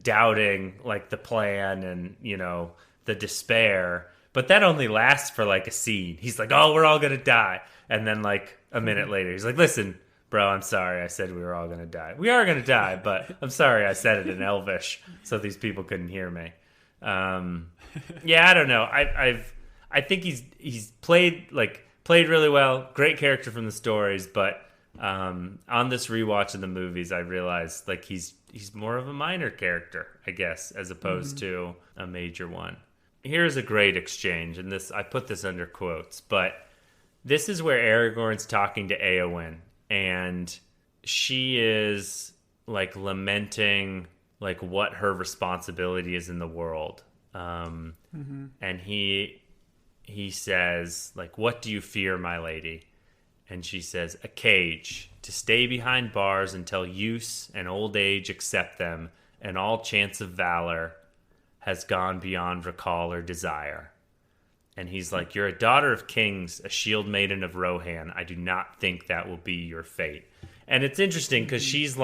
A: doubting, like, the plan and, the despair. But that only lasts for, like, a scene. He's like, oh, we're all going to die. And then, like, a minute later, he's like, listen, bro, I'm sorry. I said we were all going to die. We are going to die, but I'm sorry I said it in Elvish so these people couldn't hear me. Yeah, I don't know. I think he's played really well. Great character from the stories, but on this rewatch of the movies, I realized like he's more of a minor character, I guess, as opposed to a major one. Here's a great exchange, and I put this under quotes, but this is where Aragorn's talking to Éowyn, and she is like lamenting like what her responsibility is in the world. And he says, like, what do you fear, my lady? And she says, a cage, to stay behind bars until use and old age accept them, and all chance of valor has gone beyond recall or desire. And he's like, you're a daughter of kings, a shield maiden of Rohan. I do not think that will be your fate. And it's interesting because she's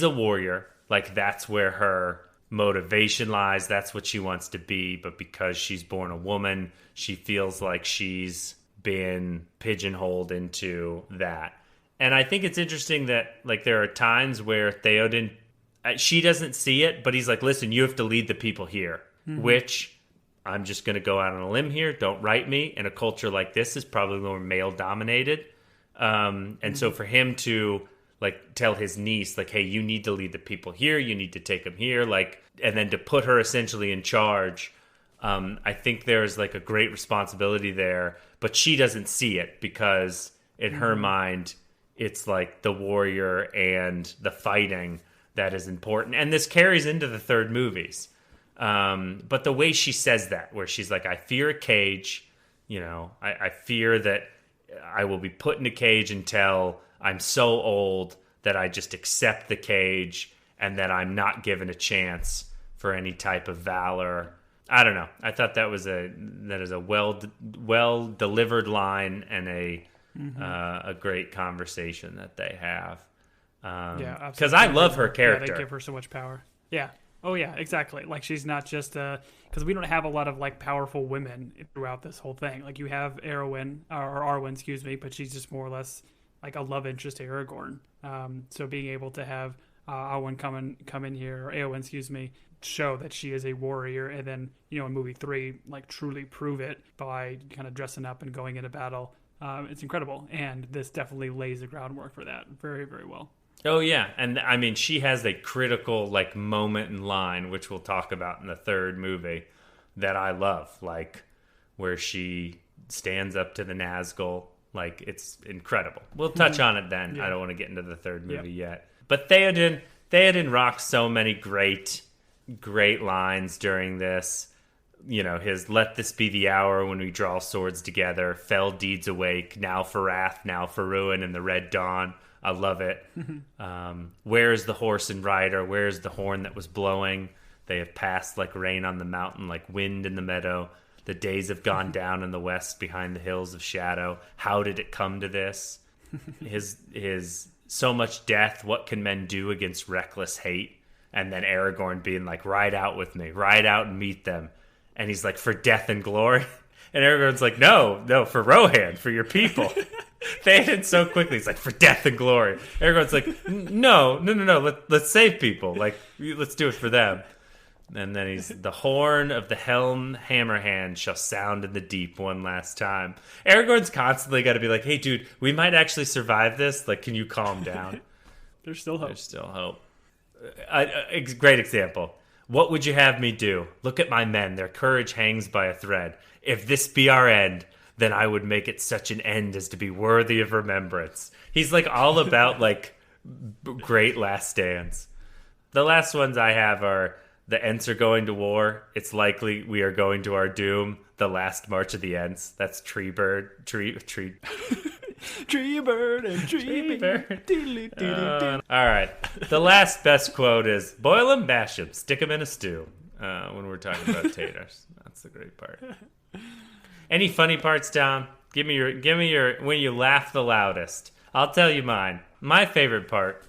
A: a warrior. Like, that's where her motivation lies. That's what she wants to be. But because she's born a woman, she feels like she's been pigeonholed into that. And I think it's interesting that, like, there are times where Theoden, she doesn't see it, but he's like, listen, you have to lead the people here, which I'm just going to go out on a limb here. Don't write me. In a culture like this is probably more male dominated. And so for him to like tell his niece, like, hey, you need to lead the people here. You need to take them here. Like, and then to put her essentially in charge. I think there's like a great responsibility there, but she doesn't see it because in her mind, it's like the warrior and the fighting that is important. And this carries into the third movies. But the way she says that, where she's like, I fear a cage, I fear that I will be put in a cage until I'm so old that I just accept the cage and that I'm not given a chance for any type of valor. I don't know. I thought that is a well delivered line and a great conversation that they have.
B: Yeah,
A: because I love her character.
B: Yeah, they give her so much power. Yeah. Oh yeah, exactly. Like she's not just because we don't have a lot of like powerful women throughout this whole thing. Like you have Arwen or Arwen, excuse me, but she's just more or less like a love interest to Aragorn. So being able to have Arwen come in here, or Eowyn, excuse me, show that she is a warrior, and then in movie 3, like truly prove it by kind of dressing up and going into battle. It's incredible, and this definitely lays the groundwork for that very, very well.
A: Oh yeah, and I mean she has a critical like moment in line, which we'll talk about in the third movie, that I love, like where she stands up to the Nazgul. Like it's incredible. We'll touch on it then. Yeah. I don't want to get into the third movie yet. But Theoden rocks so many great lines during this. His "Let this be the hour when we draw swords together, fell deeds awake, now for wrath, now for ruin, in the red dawn." I love it. Where is the horse and rider? Where is the horn that was blowing? They have passed like rain on the mountain, like wind in the meadow. The days have gone down in the west behind the hills of shadow. How did it come to this? His so much death, what can men do against reckless hate? And then Aragorn being like, ride out with me, ride out and meet them. And he's like, for death and glory? And Aragorn's like, no, for Rohan, for your people. Theoden so quickly, he's like, for death and glory. Aragorn's like, no, let's save people. Like, let's do it for them. And then he's, the horn of the helm hammerhand shall sound in the deep one last time. Aragorn's constantly got to be like, hey, dude, we might actually survive this. Like, can you calm down?
B: There's still hope.
A: There's still hope. A great example. What would you have me do? Look at my men. Their courage hangs by a thread. If this be our end, then I would make it such an end as to be worthy of remembrance. He's like all about like great last stands. The last ones I have are the Ents are going to war. It's likely we are going to our doom. The last march of the Ents. That's tree bird. Tree bird and tree bird. All right. The last best quote is, boil 'em, bash 'em, stick 'em in a stew. When we're talking about taters. That's the great part. Any funny parts, Tom? Give me your when you laugh the loudest. I'll tell you mine. My favorite part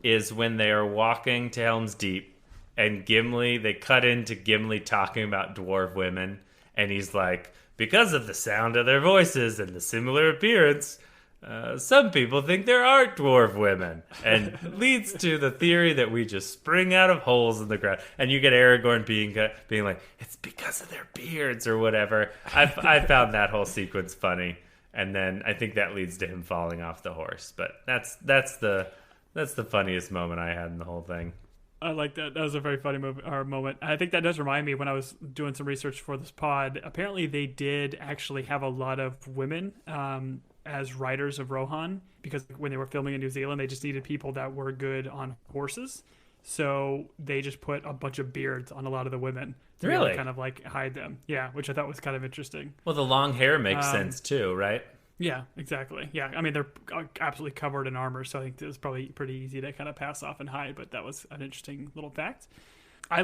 A: is when they are walking to Helm's Deep and they cut into Gimli talking about dwarf women, and he's like, because of the sound of their voices and the similar appearance, some people think there aren't dwarf women, and leads to the theory that we just spring out of holes in the ground. And you get Aragorn being like, it's because of their beards or whatever. I found that whole sequence funny, and then I think that leads to him falling off the horse. But that's the funniest moment I had in the whole thing.
B: I like that. That was a very funny moment. I think that does remind me, when I was doing some research for this pod, apparently they did actually have a lot of women as riders of Rohan, because when they were filming in New Zealand, they just needed people that were good on horses. So they just put a bunch of beards on a lot of the women to really kind of like hide them. Yeah, which I thought was kind of interesting.
A: Well, the long hair makes sense too, right?
B: Yeah, exactly. Yeah, I mean, they're absolutely covered in armor, so I think it was probably pretty easy to kind of pass off and hide, but that was an interesting little fact. I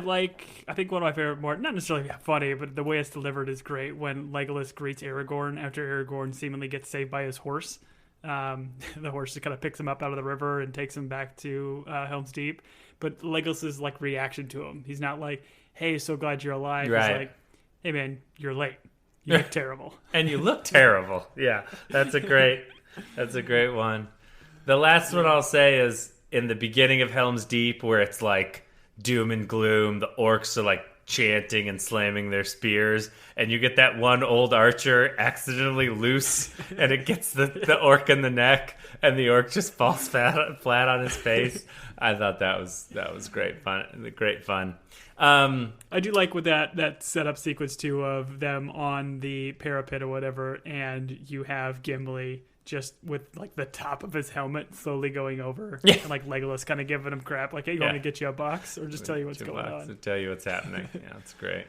B: think one of my favorite, more not necessarily funny, but the way it's delivered is great, when Legolas greets Aragorn after Aragorn seemingly gets saved by his horse. The horse just kind of picks him up out of the river and takes him back to Helm's Deep. But Legolas's like reaction to him, he's not like, "Hey, so glad you're alive." Right. He's like, "Hey, man, you're late. You look terrible."
A: And you look terrible. Yeah, that's a great one. The last one I'll say is in the beginning of Helm's Deep, where it's like doom and gloom. The orcs are like chanting and slamming their spears, and you get that one old archer accidentally loose, and it gets the orc in the neck, and the orc just falls flat on his face. I thought that was great fun.
B: I do like with that setup sequence too, of them on the parapet or whatever, and you have Gimli just with like the top of his helmet slowly going over, and like Legolas kind of giving him crap, like, "Hey, you want me to get you a box, or just tell you what's going on?"
A: To tell you what's happening. Yeah, that's great.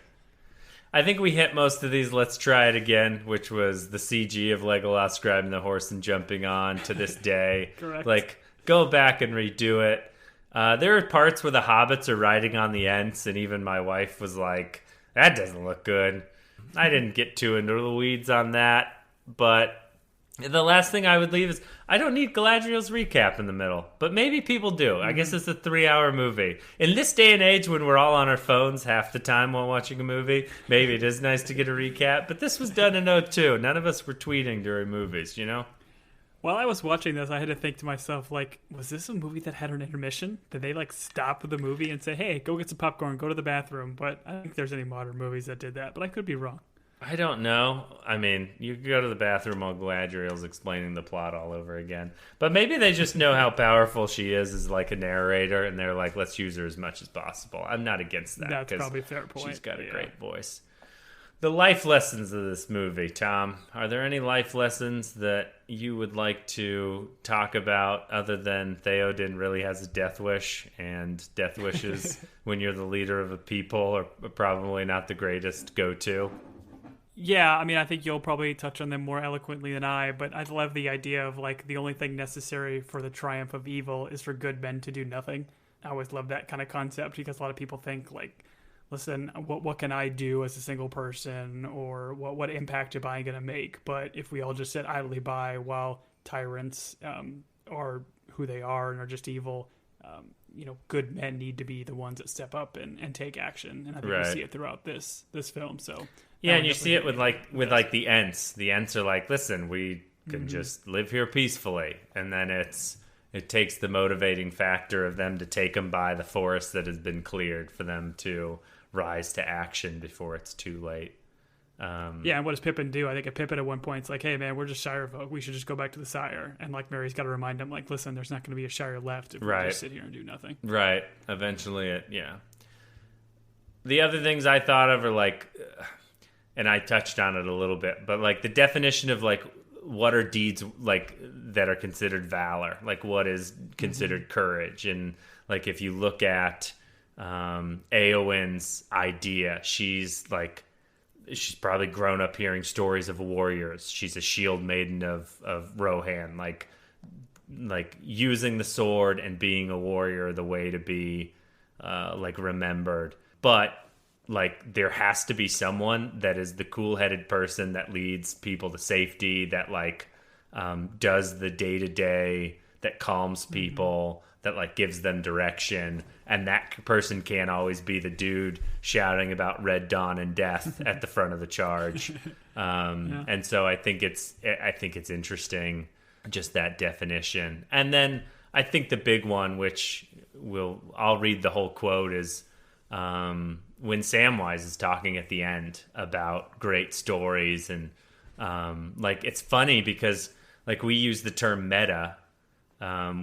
A: I think we hit most of these. Let's try it again, which was the CG of Legolas grabbing the horse and jumping on to this day.
B: Correct.
A: Like, go back and redo it. There are parts where the hobbits are riding on the Ents, and even my wife was like, "That doesn't look good." I didn't get too into the weeds on that, but The last thing I would leave is I don't need Galadriel's recap in the middle, but maybe people do. I guess it's a 3-hour movie. In this day and age when we're all on our phones half the time while watching a movie, maybe it is nice to get a recap, but this was done in '02. None of us were tweeting during movies, you know?
B: While I was watching this, I had to think to myself, like, was this a movie that had an intermission? Did they, like, stop the movie and say, hey, go get some popcorn, go to the bathroom? But I don't think there's any modern movies that did that, but I could be wrong.
A: I don't know. I mean, you could go to the bathroom while Galadriel's explaining the plot all over again. But maybe they just know how powerful she is as like a narrator, and they're like, let's use her as much as possible. I'm not against that.
B: That's probably a fair point.
A: She's got a great voice. The life lessons of this movie, Tom. Are there any life lessons that you would like to talk about other than Theoden really has a death wish, and death wishes when you're the leader of a people are probably not the greatest go-to?
B: Yeah, I mean, I think you'll probably touch on them more eloquently than I, but I love the idea of, like, the only thing necessary for the triumph of evil is for good men to do nothing. I always love that kind of concept because a lot of people think, like, listen, what can I do as a single person, or what impact am I going to make? But if we all just sit idly by while tyrants are who they are and are just evil, good men need to be the ones that step up and take action. And I think we see it throughout this film, so...
A: Yeah, and you see it with the Ents. The Ents are like, listen, we can just live here peacefully, and then it takes the motivating factor of them to take them by the forest that has been cleared for them to rise to action before it's too late.
B: Yeah, and what does Pippin do? I think Pippin at one point is like, hey man, we're just Shire folk. We should just go back to the Sire. And like Mary's got to remind him, like, listen, there's not going to be a Shire left if we just sit here and do nothing.
A: Right. Eventually, The other things I thought of are like... and I touched on it a little bit, but like the definition of like what are deeds like that are considered valor, like what is considered courage, and like if you look at Éowyn's idea, she's probably grown up hearing stories of warriors. She's a shield maiden of Rohan, like using the sword and being a warrior the way to be remembered, but. Like, there has to be someone that is the cool-headed person that leads people to safety, that, does the day-to-day, that calms people, that, gives them direction. And that person can't always be the dude shouting about Red Dawn and death at the front of the charge. And so I think it's interesting, just that definition. And then I think the big one, which I'll read the whole quote, is... when Samwise is talking at the end about great stories, and it's funny because we use the term meta,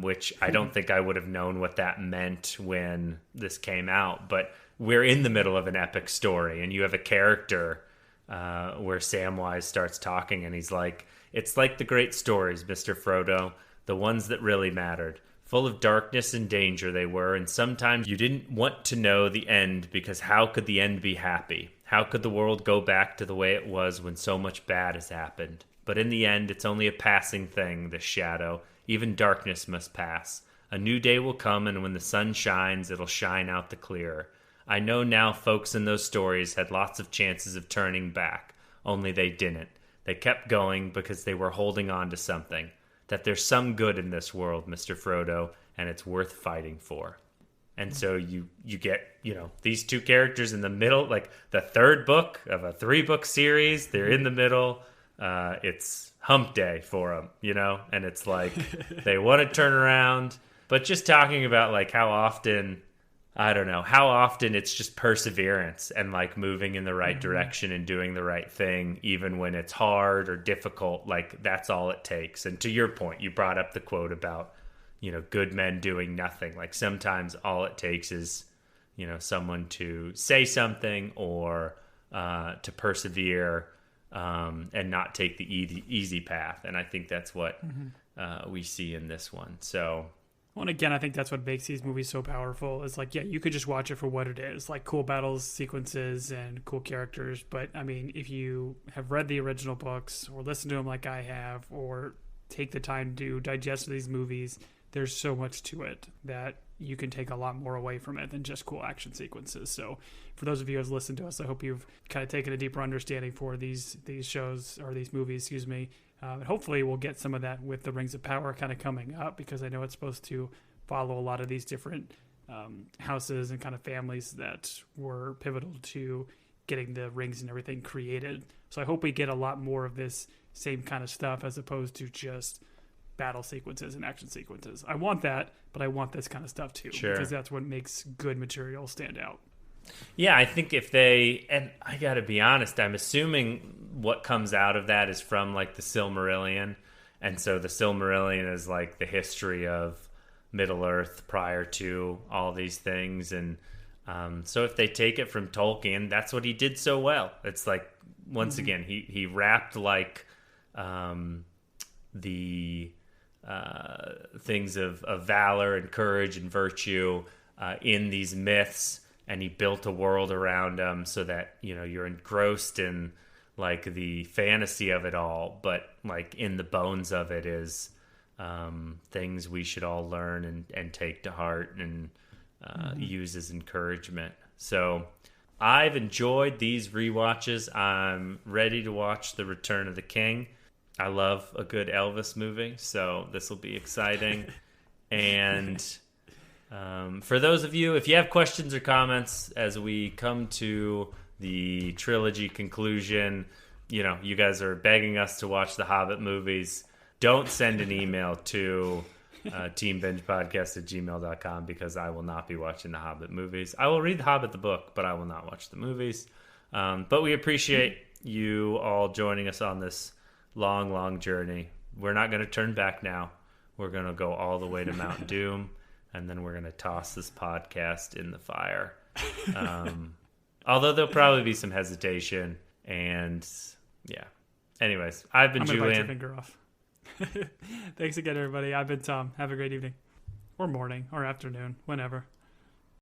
A: which I don't think I would have known what that meant when this came out, but we're in the middle of an epic story, and you have a character where Samwise starts talking, and he's like, it's like the great stories, Mr. Frodo, the ones that really mattered. Full of darkness and danger they were, and sometimes you didn't want to know the end, because how could the end be happy? How could the world go back to the way it was when so much bad has happened? But in the end, it's only a passing thing, this shadow. Even darkness must pass. A new day will come, and when the sun shines, it'll shine out the clearer. I know now folks in those stories had lots of chances of turning back, only they didn't. They kept going because they were holding on to something. That there's some good in this world, Mr. Frodo, and it's worth fighting for. And so you get, these two characters in the middle, like the third book of a 3-book series, they're in the middle. It's hump day for them, and it's like they want to turn around. But just talking about how often it's just perseverance and moving in the right direction and doing the right thing, even when it's hard or difficult, that's all it takes. And to your point, you brought up the quote about, good men doing nothing. Sometimes all it takes is, someone to say something or to persevere and not take the easy path. And I think that's what we see in this one. So...
B: Well, and again, I think that's what makes these movies so powerful. Is you could just watch it for what it is, cool battles, sequences, and cool characters. But, I mean, if you have read the original books or listened to them like I have, or take the time to digest these movies, there's so much to it that you can take a lot more away from it than just cool action sequences. So for those of you who've listened to us, I hope you've kind of taken a deeper understanding for these shows, or these movies, excuse me. And hopefully we'll get some of that with the Rings of Power kind of coming up, because I know it's supposed to follow a lot of these different houses and kind of families that were pivotal to getting the rings and everything created. So I hope we get a lot more of this same kind of stuff as opposed to just battle sequences and action sequences. I want that, but I want this kind of stuff too, because that's what makes good material stand out.
A: Yeah, I think if they, and I gotta be honest, I'm assuming what comes out of that is from like the Silmarillion, and so the Silmarillion is like the history of Middle Earth prior to all these things, and so if they take it from Tolkien, that's what he did so well. It's like, once again, he wrapped like the things of valor and courage and virtue in these myths, and he built a world around them so that, you know, you're engrossed in like the fantasy of it all, but like in the bones of it is things we should all learn and take to heart and use as encouragement. So I've enjoyed these rewatches. I'm ready to watch The Return of the King. I love a good Elvis movie, so this will be exciting. And for those of you, if you have questions or comments as we come to the trilogy conclusion, you know, you guys are begging us to watch the Hobbit movies. Don't send an email to teambingepodcast@gmail.com, because I will not be watching the Hobbit movies. I will read The Hobbit the book, but I will not watch the movies. But we appreciate you all joining us on this long journey. We're not going to turn back now. We're going to go all the way to Mount Doom, and then we're going to toss this podcast in the fire. Although there'll probably be some hesitation, and yeah. Anyways, I've been Julian.
B: Bite your finger off. Thanks again, everybody. I've been Tom. Have a great evening, or morning, or afternoon, whenever.